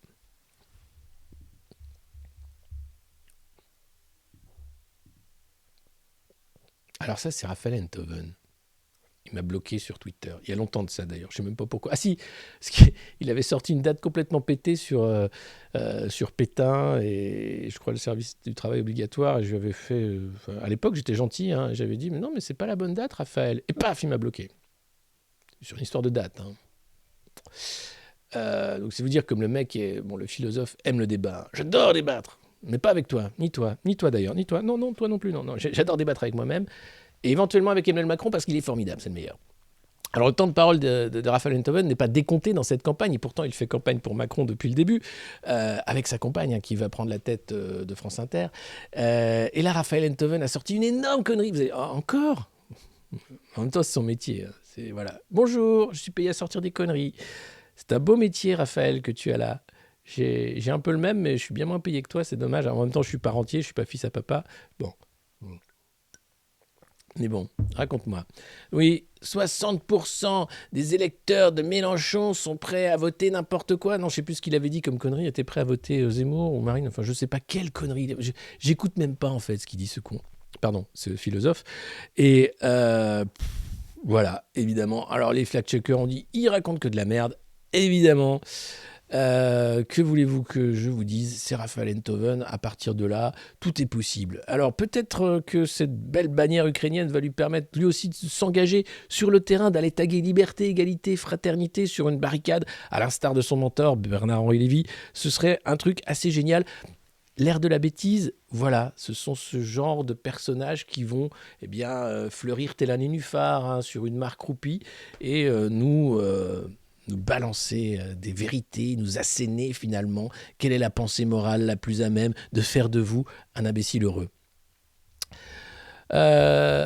Alors ça, c'est Raphaël Enthoven. Il m'a bloqué sur Twitter. Il y a longtemps de ça, d'ailleurs. Je ne sais même pas pourquoi. Ah si, il avait sorti une date complètement pétée sur Pétain et je crois le service du travail obligatoire. Et je lui avais fait... à l'époque, j'étais gentil. Hein, et j'avais dit, mais non, mais c'est pas la bonne date, Raphaël. Et paf, il m'a bloqué. Sur une histoire de date. Hein. Donc c'est vous dire comme le mec, le philosophe aime le débat. J'adore débattre. Mais pas avec toi, ni toi d'ailleurs, ni toi. Non, toi non plus, non. J'adore débattre avec moi-même. Et éventuellement avec Emmanuel Macron parce qu'il est formidable, c'est le meilleur. Alors le temps de parole de Raphaël Enthoven n'est pas décompté dans cette campagne, et pourtant il fait campagne pour Macron depuis le début, avec sa compagne qui va prendre la tête de France Inter. Et là, Raphaël Enthoven a sorti une énorme connerie. Vous allez, encore ? En même temps, c'est son métier. Voilà. Bonjour, je suis payé à sortir des conneries. C'est un beau métier, Raphaël, que tu as là. J'ai un peu le même, mais je suis bien moins payé que toi, c'est dommage. En même temps, je suis parentier, je suis pas fils à papa. Bon. Mais bon, raconte-moi. Oui, 60% des électeurs de Mélenchon sont prêts à voter n'importe quoi. Non, je sais plus ce qu'il avait dit comme connerie. Il était prêt à voter Zemmour ou Marine. Enfin, je sais pas quelle connerie. J'écoute même pas, en fait, ce qu'il dit, ce con. Pardon, ce philosophe. Et voilà, évidemment. Alors, les fact-checkers ont dit, il raconte que de la merde. Évidemment. Que voulez-vous que je vous dise? C'est Raphaël Enthoven. À partir de là, tout est possible. Alors peut-être que cette belle bannière ukrainienne va lui permettre lui aussi de s'engager sur le terrain, d'aller taguer liberté, égalité, fraternité sur une barricade, à l'instar de son mentor Bernard-Henri Lévy. Ce serait un truc assez génial. L'ère de la bêtise, voilà, ce sont ce genre de personnages qui vont fleurir tel un nénuphar sur une mare croupie et nous balancer des vérités, nous asséner finalement quelle est la pensée morale la plus à même de faire de vous un imbécile heureux. Après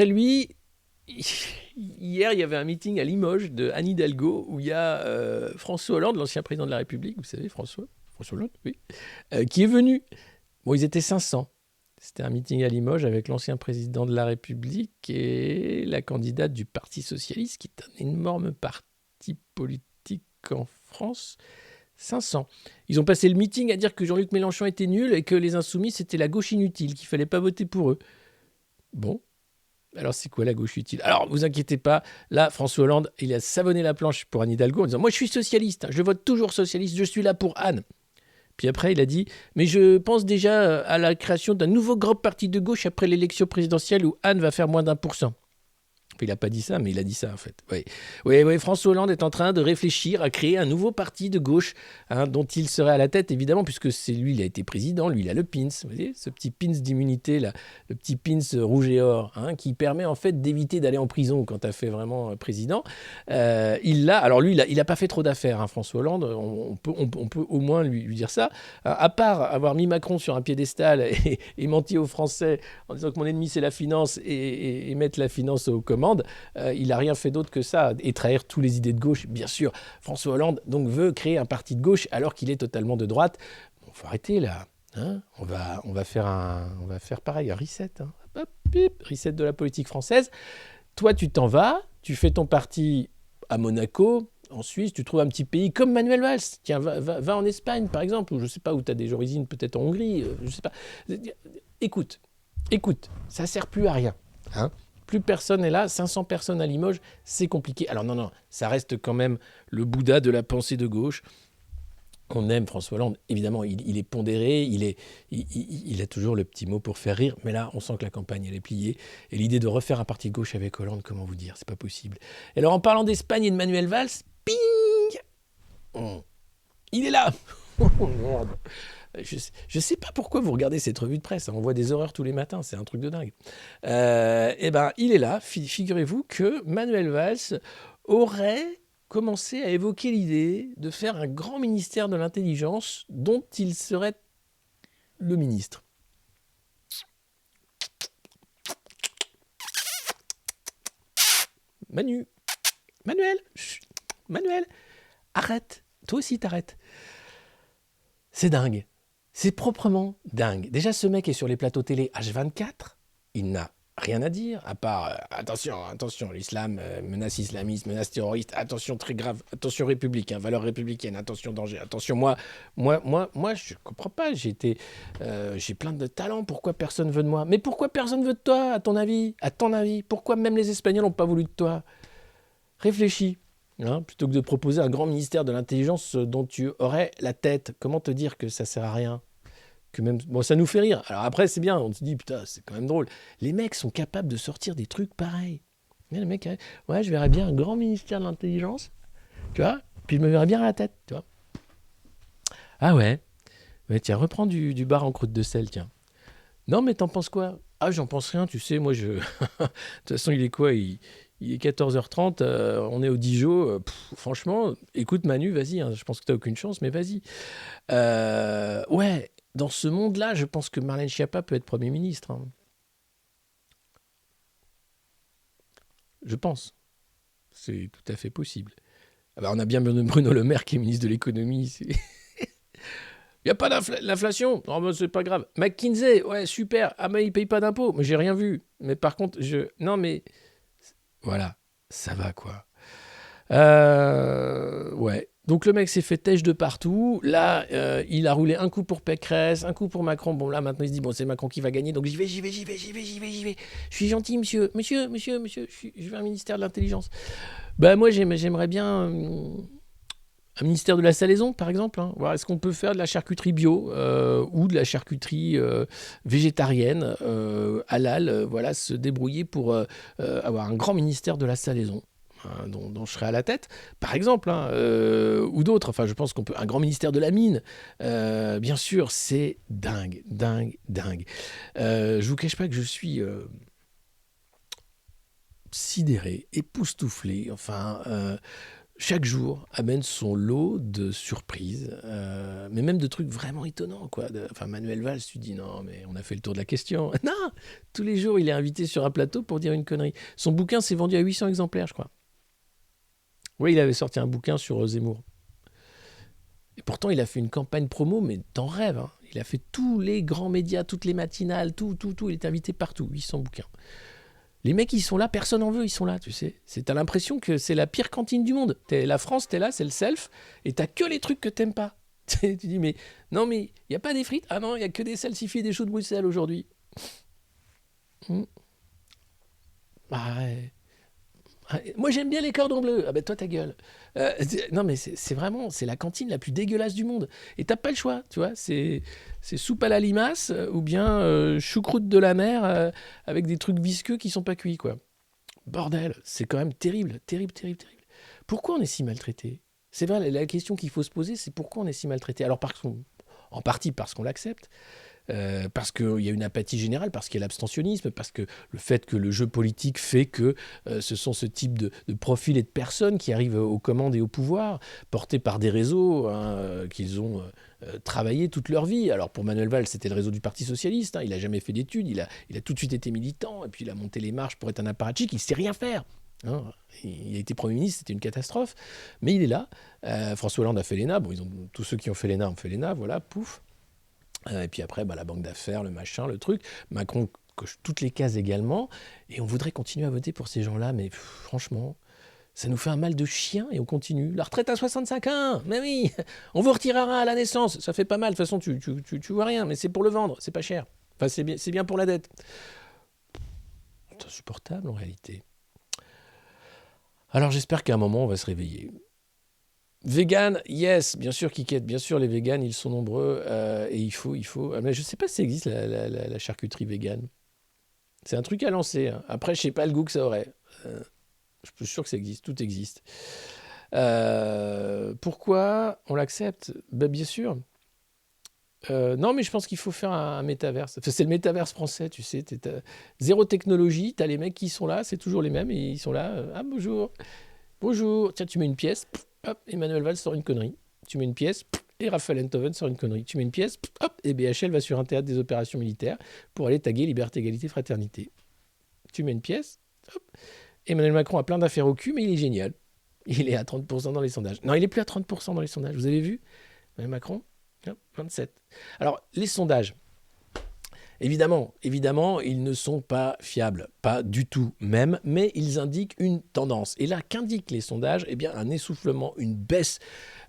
lui, hier il y avait un meeting à Limoges de Anne Hidalgo où il y a François Hollande, l'ancien président de la République, vous savez François Hollande, oui, qui est venu. Bon, ils étaient 500. C'était un meeting à Limoges avec l'ancien président de la République et la candidate du Parti socialiste, qui est un énorme parti politique en France. 500. Ils ont passé le meeting à dire que Jean-Luc Mélenchon était nul et que les Insoumis, c'était la gauche inutile, qu'il ne fallait pas voter pour eux. Bon, alors c'est quoi la gauche utile? Alors, vous inquiétez pas, là, François Hollande, il a savonné la planche pour Anne Hidalgo en disant « Moi, je suis socialiste, je vote toujours socialiste, je suis là pour Anne ». Puis après, il a dit « Mais je pense déjà à la création d'un nouveau grand parti de gauche après l'élection présidentielle où Anne va faire moins d'1%. » Il n'a pas dit ça, mais il a dit ça en fait. Oui, François Hollande est en train de réfléchir à créer un nouveau parti de gauche dont il serait à la tête, évidemment, puisque c'est lui, il a été président, lui, il a le pins, vous voyez, ce petit pins d'immunité, là, le petit pins rouge et or, qui permet en fait d'éviter d'aller en prison quand tu as fait vraiment président. Il l'a, alors lui, il n'a pas fait trop d'affaires, François Hollande, on peut au moins lui dire ça, à part avoir mis Macron sur un piédestal et menti aux Français en disant que mon ennemi c'est la finance et mettre la finance aux commandes. Il n'a rien fait d'autre que ça, et trahir toutes les idées de gauche. Bien sûr, François Hollande donc, veut créer un parti de gauche alors qu'il est totalement de droite. Bon, faut arrêter là. On va faire pareil, un reset. Hop, reset de la politique française. Toi, tu t'en vas, tu fais ton parti à Monaco, en Suisse, tu trouves un petit pays comme Manuel Valls. Tiens, va en Espagne, par exemple, ou je ne sais pas, où tu as des origines, peut-être en Hongrie, je ne sais pas. Écoute, ça ne sert plus à rien. Plus personne n'est là, 500 personnes à Limoges, c'est compliqué. Alors non, ça reste quand même le Bouddha de la pensée de gauche. On aime François Hollande, évidemment, il est pondéré, il a toujours le petit mot pour faire rire, mais là, on sent que la campagne, elle est pliée. Et l'idée de refaire un parti de gauche avec Hollande, comment vous dire, c'est pas possible. Et alors, en parlant d'Espagne et de Manuel Valls, ping, il est là. Oh merde. Je sais pas pourquoi vous regardez cette revue de presse, hein, on voit des horreurs tous les matins, c'est un truc de dingue. Eh ben, il est là, figurez-vous que Manuel Valls aurait commencé à évoquer l'idée de faire un grand ministère de l'intelligence dont il serait le ministre. Manuel, chut, Manuel, arrête, toi aussi t'arrêtes. C'est dingue. C'est proprement dingue. Déjà, ce mec est sur les plateaux télé H24. Il n'a rien à dire, à part attention, l'islam, menace islamiste, menace terroriste, attention, très grave, attention républicain, valeurs républicaines, attention danger, attention, moi, je comprends pas. J'ai plein de talents. Pourquoi personne veut de moi? Mais pourquoi personne veut de toi, à ton avis? Pourquoi même les Espagnols n'ont pas voulu de toi? Réfléchis. Hein, plutôt que de proposer un grand ministère de l'intelligence dont tu aurais la tête, comment te dire que ça sert à rien? Que même, bon, ça nous fait rire. Alors après, c'est bien, on se dit, putain, c'est quand même drôle. Les mecs sont capables de sortir des trucs pareils. Le mec, ouais, je verrais bien un grand ministère de l'intelligence, tu vois, puis je me verrais bien à la tête, tu vois. Ah ouais, tiens, reprends du bar en croûte de sel, tiens. Non, mais t'en penses quoi? Ah, j'en pense rien, tu sais, moi, je... De toute façon, il est quoi? Il est 14h30, on est au Dijon. Franchement, écoute Manu, vas-y, hein, je pense que t'as aucune chance, mais vas-y. Ouais, dans ce monde-là, je pense que Marlène Schiappa peut être Premier ministre. Hein. Je pense. C'est tout à fait possible. Ah bah, on a bien Bruno Le Maire qui est ministre de l'économie. Il n'y a pas d'inflation. Non, mais c'est pas grave. McKinsey, ouais, super. Ah, mais il paye pas d'impôts. Mais j'ai rien vu. Mais par contre, Non, mais... Voilà, ça va, quoi. Ouais. Donc le mec s'est fait têche de partout. Là, il a roulé un coup pour Pécresse, un coup pour Macron. Bon, là, maintenant, il se dit, bon, c'est Macron qui va gagner. Donc j'y vais. Je suis gentil, monsieur. Je veux un ministère de l'Intelligence. Bah, moi, j'aimerais bien un ministère de la salaison, par exemple. Hein. Voilà, est-ce qu'on peut faire de la charcuterie bio ou de la charcuterie végétarienne, halal, voilà, se débrouiller pour avoir un grand ministère de la salaison. Hein, dont je serai à la tête, par exemple, hein, ou d'autres. Enfin, je pense qu'on peut. Un grand ministère de la mine, bien sûr, c'est dingue. Je vous cache pas que je suis sidéré, époustouflé. Enfin, chaque jour amène son lot de surprises, mais même de trucs vraiment étonnants, quoi. Enfin, Manuel Valls, tu dis non, mais on a fait le tour de la question. Non, tous les jours, il est invité sur un plateau pour dire une connerie. Son bouquin s'est vendu à 800 exemplaires, je crois. Oui, il avait sorti un bouquin sur Zemmour. Et pourtant, il a fait une campagne promo, mais t'en rêves. Hein. Il a fait tous les grands médias, toutes les matinales, tout. Il est invité partout, 800 bouquins. Les mecs, ils sont là, personne n'en veut, ils sont là, tu sais. T'as l'impression que c'est la pire cantine du monde. La France, t'es là, c'est le self, et t'as que les trucs que t'aimes pas. Tu dis, mais non, mais il n'y a pas des frites? Ah non, il n'y a que des salsifis et des choux de Bruxelles aujourd'hui. Ah ouais. Moi j'aime bien les cordons bleus. Ah ben toi ta gueule. Non mais c'est vraiment, c'est la cantine la plus dégueulasse du monde. Et t'as pas le choix, tu vois. C'est soupe à la limace ou bien choucroute de la mer avec des trucs visqueux qui sont pas cuits, quoi. Bordel, c'est quand même terrible. Pourquoi on est si maltraité? C'est vrai, la question qu'il faut se poser, c'est pourquoi on est si maltraité. Alors en partie parce qu'on l'accepte. Parce qu'il y a une apathie générale, parce qu'il y a l'abstentionnisme, parce que le fait que le jeu politique fait que ce sont ce type de profils et de personnes qui arrivent aux commandes et au pouvoir, portés par des réseaux hein, qu'ils ont travaillé toute leur vie. Alors pour Manuel Valls, c'était le réseau du Parti Socialiste, hein, il n'a jamais fait d'études, il a tout de suite été militant, et puis il a monté les marches pour être un apparatchik, il ne sait rien faire. Hein. Il a été Premier ministre, c'était une catastrophe, mais il est là. François Hollande a fait l'ENA, bon, tous ceux qui ont fait l'ENA ont fait l'ENA, voilà, pouf. Et puis après, la banque d'affaires, le machin, le truc. Macron coche toutes les cases également. Et on voudrait continuer à voter pour ces gens-là, mais franchement, ça nous fait un mal de chien et on continue. La retraite à 65 ans, mais oui, on vous retirera à la naissance. Ça fait pas mal, de toute façon, tu vois rien, mais c'est pour le vendre, c'est pas cher. Enfin, c'est bien pour la dette. C'est insupportable en réalité. Alors j'espère qu'à un moment, on va se réveiller. Vegan, yes, bien sûr, Kikette, bien sûr, les végans, ils sont nombreux et il faut. Mais je sais pas si ça existe la charcuterie végane. C'est un truc à lancer. Hein. Après, je sais pas le goût que ça aurait. Je suis sûr que ça existe, tout existe. Pourquoi on l'accepte? Ben, bien sûr. Non, mais je pense qu'il faut faire un métaverse. Enfin, c'est le métaverse français, tu sais. Zéro technologie, t'as les mecs qui sont là, c'est toujours les mêmes, et ils sont là. Ah, bonjour, bonjour. Tiens, tu mets une pièce, hop, Emmanuel Valls sort une connerie. Tu mets une pièce, et Raphaël Enthoven sort une connerie. Tu mets une pièce, hop, et BHL va sur un théâtre des opérations militaires pour aller taguer liberté, égalité, fraternité. Tu mets une pièce, hop. Emmanuel Macron a plein d'affaires au cul, mais il est génial. Il est à 30% dans les sondages. Non, il est plus à 30% dans les sondages. Vous avez vu Emmanuel Macron, hop, 27. Alors, les sondages. Évidemment, ils ne sont pas fiables, pas du tout même, mais ils indiquent une tendance. Et là, qu'indiquent les sondages ? Eh bien, un essoufflement, une baisse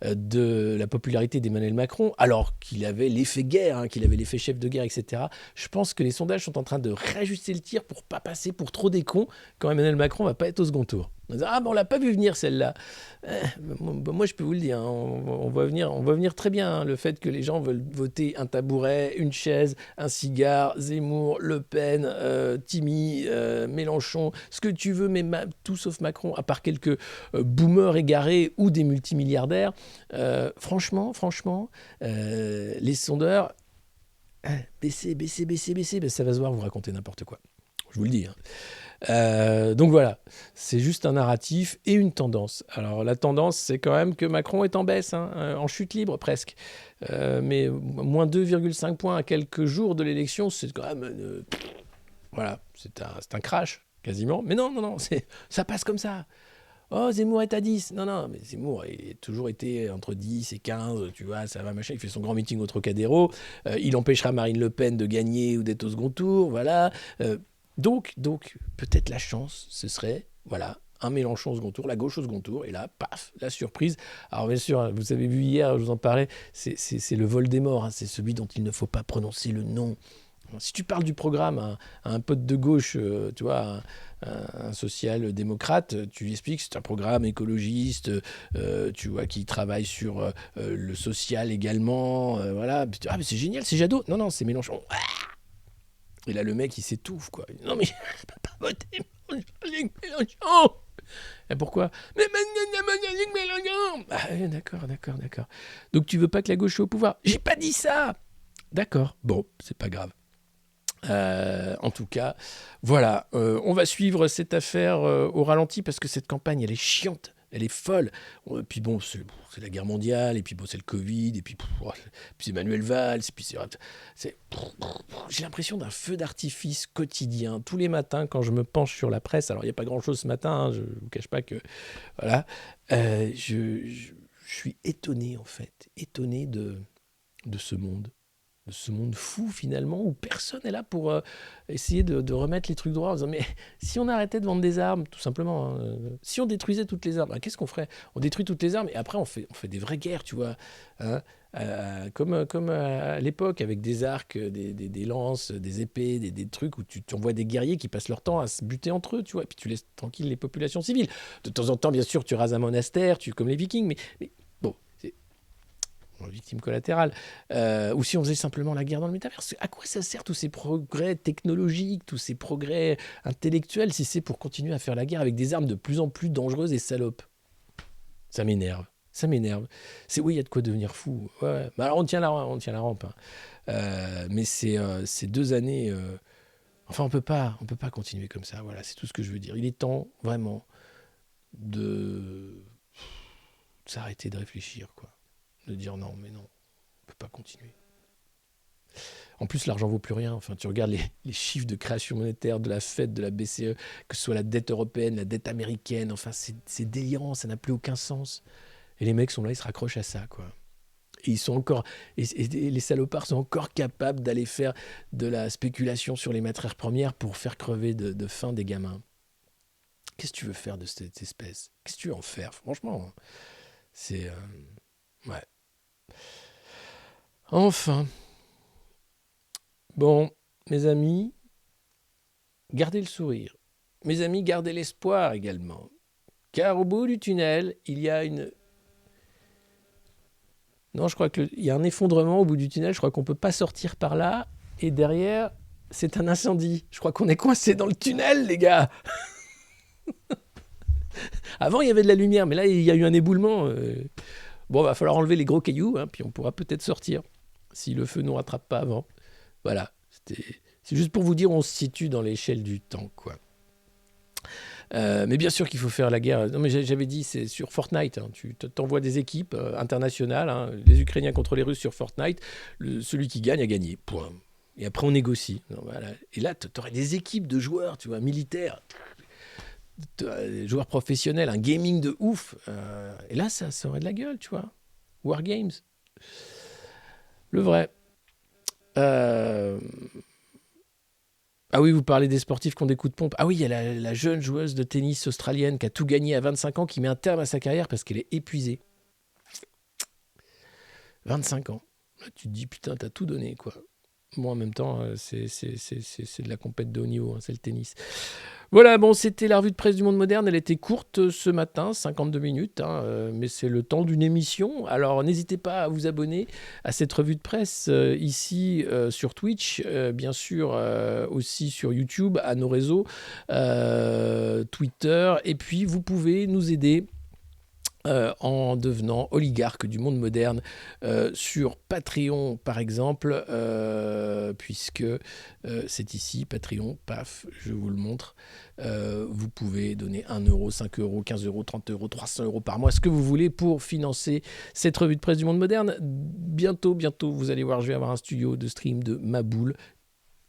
de la popularité d'Emmanuel Macron, alors qu'il avait l'effet guerre, qu'il avait l'effet chef de guerre, etc. Je pense que les sondages sont en train de réajuster le tir pour pas passer pour trop des cons quand Emmanuel Macron va pas être au second tour. Ah, ben on l'a pas vu venir celle-là. Moi, je peux vous le dire, on va venir très bien. Le fait que les gens veulent voter un tabouret, une chaise, un cigare, Zemmour, Le Pen, Timmy, Mélenchon, ce que tu veux, mais tout sauf Macron, à part quelques boomers égarés ou des multimilliardaires. Franchement, les sondeurs, baissez, ben, ça va se voir, vous racontez n'importe quoi. Je vous le dis. Donc voilà, c'est juste un narratif et une tendance. Alors la tendance, c'est quand même que Macron est en baisse, en chute libre presque. Mais moins 2,5 points à quelques jours de l'élection, c'est quand même... voilà, c'est un crash, quasiment. Mais non, ça passe comme ça. Oh, Zemmour est à 10. Non, mais Zemmour, il a toujours été entre 10 et 15, tu vois, ça va, machin. Il fait son grand meeting au Trocadéro. Il empêchera Marine Le Pen de gagner ou d'être au second tour, voilà. Donc, peut-être la chance, ce serait, voilà, un Mélenchon au second tour, la gauche au second tour, et là, paf, la surprise. Alors bien sûr, vous avez vu hier, je vous en parlais, c'est le Voldemort, c'est celui dont il ne faut pas prononcer le nom. Si tu parles du programme à un pote de gauche, tu vois, un social-démocrate, tu lui expliques que c'est un programme écologiste, tu vois, qui travaille sur le social également, voilà. Ah, mais c'est génial, c'est Jadot. Non, c'est Mélenchon. Et là, le mec, il s'étouffe, quoi. Il dit, non, mais je ne peux pas voter Mélenchon. Et pourquoi ? Mais Mélenchon. Ah, d'accord. Donc, tu veux pas que la gauche soit au pouvoir ? J'ai pas dit ça. D'accord. Bon, c'est pas grave. En tout cas, voilà. On va suivre cette affaire au ralenti parce que cette campagne, elle est chiante. Elle est folle. Puis bon, c'est la guerre mondiale, et puis bon, c'est le Covid, et puis c'est Manuel Valls, et puis j'ai l'impression d'un feu d'artifice quotidien. Tous les matins, quand je me penche sur la presse, alors il n'y a pas grand-chose ce matin, je ne vous cache pas que... Voilà. Je suis étonné, en fait. Étonné de ce monde. De ce monde fou finalement où personne n'est là pour essayer de remettre les trucs droits en disant mais si on arrêtait de vendre des armes tout simplement, si on détruisait toutes les armes, qu'est-ce qu'on ferait ? On détruit toutes les armes et après on fait des vraies guerres, tu vois, comme à l'époque avec des arcs, des lances, des épées, des trucs où tu envoies des guerriers qui passent leur temps à se buter entre eux, tu vois, et puis tu laisses tranquille les populations civiles. De temps en temps bien sûr tu rases un monastère, comme les Vikings, mais bon, c'est victime collatérale, ou si on faisait simplement la guerre dans le métaverse. À quoi ça sert tous ces progrès technologiques, tous ces progrès intellectuels, si c'est pour continuer à faire la guerre avec des armes de plus en plus dangereuses et salopes ? Ça m'énerve. C'est oui, il y a de quoi devenir fou. Ouais. Mais alors on tient la rampe. Mais c'est 2 années... Enfin, on peut pas continuer comme ça. Voilà, c'est tout ce que je veux dire. Il est temps, vraiment, de s'arrêter de réfléchir, quoi. De dire non, mais non, on peut pas continuer. En plus, l'argent vaut plus rien. Enfin, tu regardes les chiffres de création monétaire de la Fed, de la BCE, que ce soit la dette européenne, la dette américaine. Enfin, c'est délirant, ça n'a plus aucun sens. Et les mecs sont là, ils se raccrochent à ça, quoi. Et ils sont encore, et les salopards sont encore capables d'aller faire de la spéculation sur les matières premières pour faire crever de faim des gamins. Qu'est-ce que tu veux faire de cette espèce ? Qu'est-ce que tu veux en faire ? Franchement, c'est... ouais. Enfin. Bon, mes amis, gardez le sourire. Mes amis, gardez l'espoir également. Car au bout du tunnel, il y a une... Non, je crois qu'il y a un effondrement au bout du tunnel. Je crois qu'on ne peut pas sortir par là. Et derrière, c'est un incendie. Je crois qu'on est coincé dans le tunnel, les gars. Avant, il y avait de la lumière, mais là, il y a eu un éboulement. Bon, il va falloir enlever les gros cailloux, puis on pourra peut-être sortir. si le feu nous rattrape pas avant. Voilà, c'est juste pour vous dire, on se situe dans l'échelle du temps, quoi. Mais bien sûr qu'il faut faire la guerre. Non, mais j'avais dit, c'est sur Fortnite. Hein. Tu t'envoies des équipes internationales, hein, les Ukrainiens contre les Russes sur Fortnite. Celui qui gagne a gagné. Point. Et après, on négocie. Non, voilà. Et là, tu aurais des équipes de joueurs, tu vois, militaires, des joueurs professionnels, un gaming de ouf. Et là, ça aurait de la gueule, tu vois. Wargames. Le vrai. Euh, Ah oui, vous parlez des sportifs qui ont des coups de pompe. Ah oui, il y a la jeune joueuse de tennis australienne qui a tout gagné à 25 ans, qui met un terme à sa carrière parce qu'elle est épuisée. 25 ans. Là, tu te dis, putain, t'as tout donné, quoi. Moi, en même temps, c'est de la compète de haut niveau, hein, c'est le tennis. Voilà, bon, c'était la revue de presse du monde moderne. Elle était courte ce matin, 52 minutes, hein, mais c'est le temps d'une émission. Alors, n'hésitez pas à vous abonner à cette revue de presse ici sur Twitch, bien sûr aussi sur YouTube, à nos réseaux, Twitter. Et puis, vous pouvez nous aider en devenant oligarque du monde moderne sur Patreon par exemple, puisque c'est ici, Patreon, paf, je vous le montre. Vous pouvez donner 1 euro, 5 euros, 15 euros, 30 euros, 300 euros par mois, ce que vous voulez pour financer cette revue de presse du monde moderne. Bientôt, vous allez voir, je vais avoir un studio de stream de ma boule.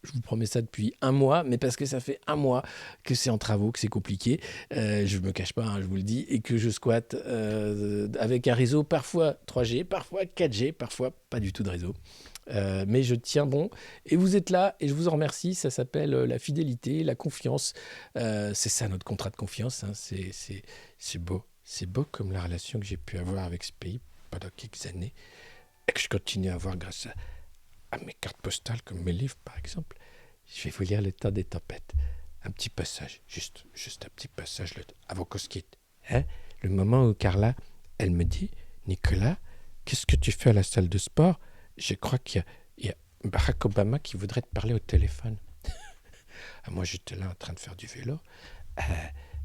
Je vous promets ça depuis 1 mois, mais parce que ça fait 1 mois que c'est en travaux, que c'est compliqué. Je ne me cache pas, hein, je vous le dis, et que je squatte avec un réseau parfois 3G, parfois 4G, parfois pas du tout de réseau. Mais je tiens bon, et vous êtes là, et je vous en remercie. Ça s'appelle la fidélité, la confiance. C'est ça notre contrat de confiance. Hein. C'est beau. C'est beau comme la relation que j'ai pu avoir avec ce pays pendant quelques années, et que je continue à avoir grâce à mes cartes postales, comme mes livres par exemple. Je vais vous lire Le temps des tempêtes. Un petit passage, juste un petit passage avant qu'on se quitte. Hein? Le moment où Carla, elle me dit, Nicolas, qu'est-ce que tu fais à la salle de sport? Je crois qu'il y a Barack Obama qui voudrait te parler au téléphone. Moi, j'étais là en train de faire du vélo,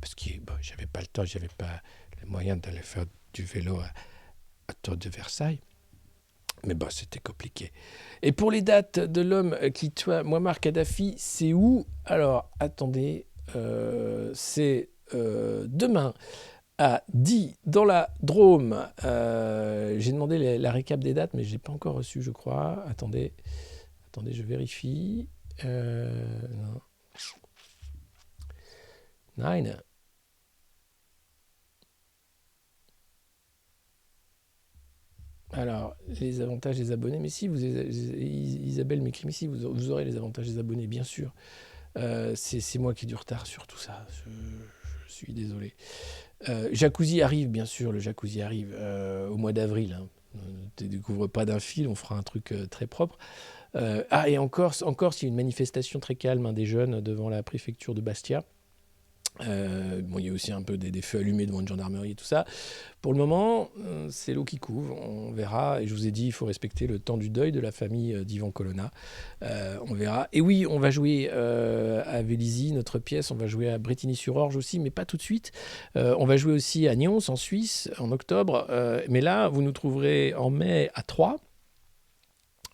parce que j'avais pas le temps, j'avais pas les moyens d'aller faire du vélo à Tour de Versailles. Mais c'était compliqué. Et pour les dates de l'homme qui tua Muammar Kadhafi, c'est où? Alors, attendez, c'est demain à 10 dans la Drôme. J'ai demandé la récap des dates, mais je ne l'ai pas encore reçu, je crois. Attendez, je vérifie. Non. Nine. Alors, les avantages des abonnés, mais si, Isabelle m'écrit, mais si, vous aurez les avantages des abonnés, bien sûr. C'est moi qui ai du retard sur tout ça, je suis désolé. Jacuzzi arrive, bien sûr, le jacuzzi arrive au mois d'avril. Hein. Ne découvre pas d'un fil, on fera un truc très propre. Et en Corse, il y a une manifestation très calme des jeunes devant la préfecture de Bastia. Il y a aussi un peu des feux allumés devant une gendarmerie et tout ça. Pour le moment, c'est l'eau qui couve, on verra. Et je vous ai dit, il faut respecter le temps du deuil de la famille d'Ivan Colonna. On verra. Et oui, on va jouer à Vélizy, notre pièce. On va jouer à Brétigny-sur-Orge aussi, mais pas tout de suite. On va jouer aussi à Nyons, en Suisse, en octobre. Mais là, vous nous trouverez en mai à Troyes.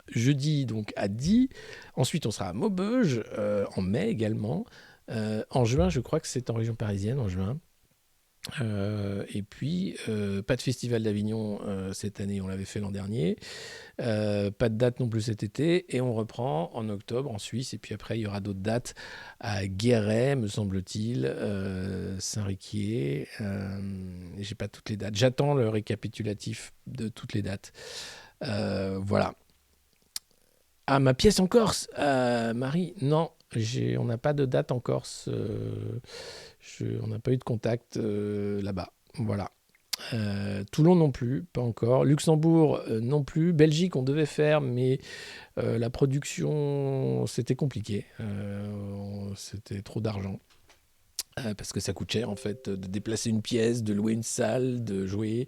Jeudi, donc, à Die. Ensuite, on sera à Maubeuge, en mai également. En juin, je crois que c'est en région parisienne, en juin. Et puis, pas de festival d'Avignon cette année, on l'avait fait l'an dernier. Pas de date non plus cet été. Et on reprend en octobre en Suisse. Et puis après, il y aura d'autres dates à Guéret, me semble-t-il, Saint-Riquier. J'ai pas toutes les dates. J'attends le récapitulatif de toutes les dates. Voilà. Ah, ma pièce en Corse, Marie, non, on n'a pas de date en Corse. On n'a pas eu de contact là-bas. Voilà. Toulon non plus, pas encore. Luxembourg non plus. Belgique, on devait faire, mais la production, c'était compliqué. C'était trop d'argent. Parce que ça coûte cher en fait de déplacer une pièce, de louer une salle, de jouer.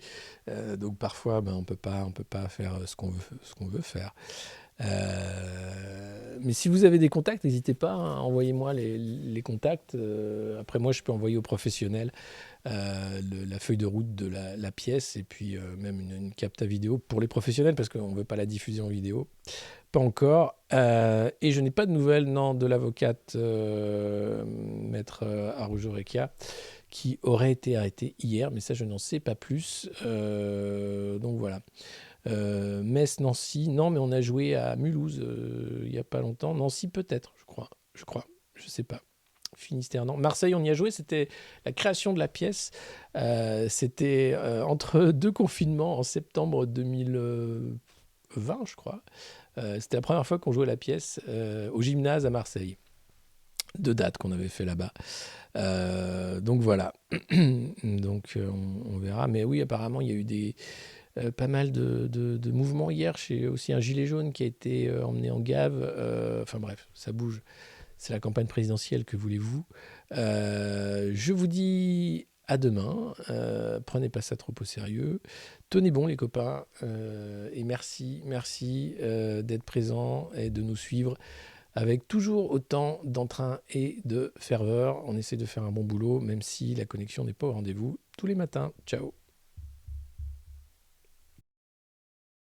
Donc parfois, on peut pas faire ce qu'on veut faire. Mais si vous avez des contacts, n'hésitez pas, hein, envoyez-moi les contacts. Après, moi, je peux envoyer aux professionnels la feuille de route de la pièce et puis même une capta vidéo pour les professionnels parce qu'on ne veut pas la diffuser en vidéo. Pas encore. Et je n'ai pas de nouvelles, non, de l'avocate maître Araujo-Recchia qui aurait été arrêtée hier, mais ça, je n'en sais pas plus. Donc voilà. Metz, Nancy, non, mais on a joué à Mulhouse il n'y a pas longtemps. Nancy, peut-être, je crois, je sais pas. Finistère, non. Marseille, on y a joué, c'était la création de la pièce. C'était entre deux confinements en septembre 2020, je crois. C'était la première fois qu'on jouait la pièce au gymnase à Marseille. 2 dates qu'on avait fait là-bas. Donc voilà. Donc on verra. Mais oui, apparemment, il y a eu pas mal de mouvements hier. Chez aussi un gilet jaune qui a été emmené en gave. Enfin bref, ça bouge. C'est la campagne présidentielle, que voulez-vous. Je vous dis à demain. Prenez pas ça trop au sérieux. Tenez bon les copains. Et merci d'être présents et de nous suivre avec toujours autant d'entrain et de ferveur. On essaie de faire un bon boulot, même si la connexion n'est pas au rendez-vous tous les matins. Ciao.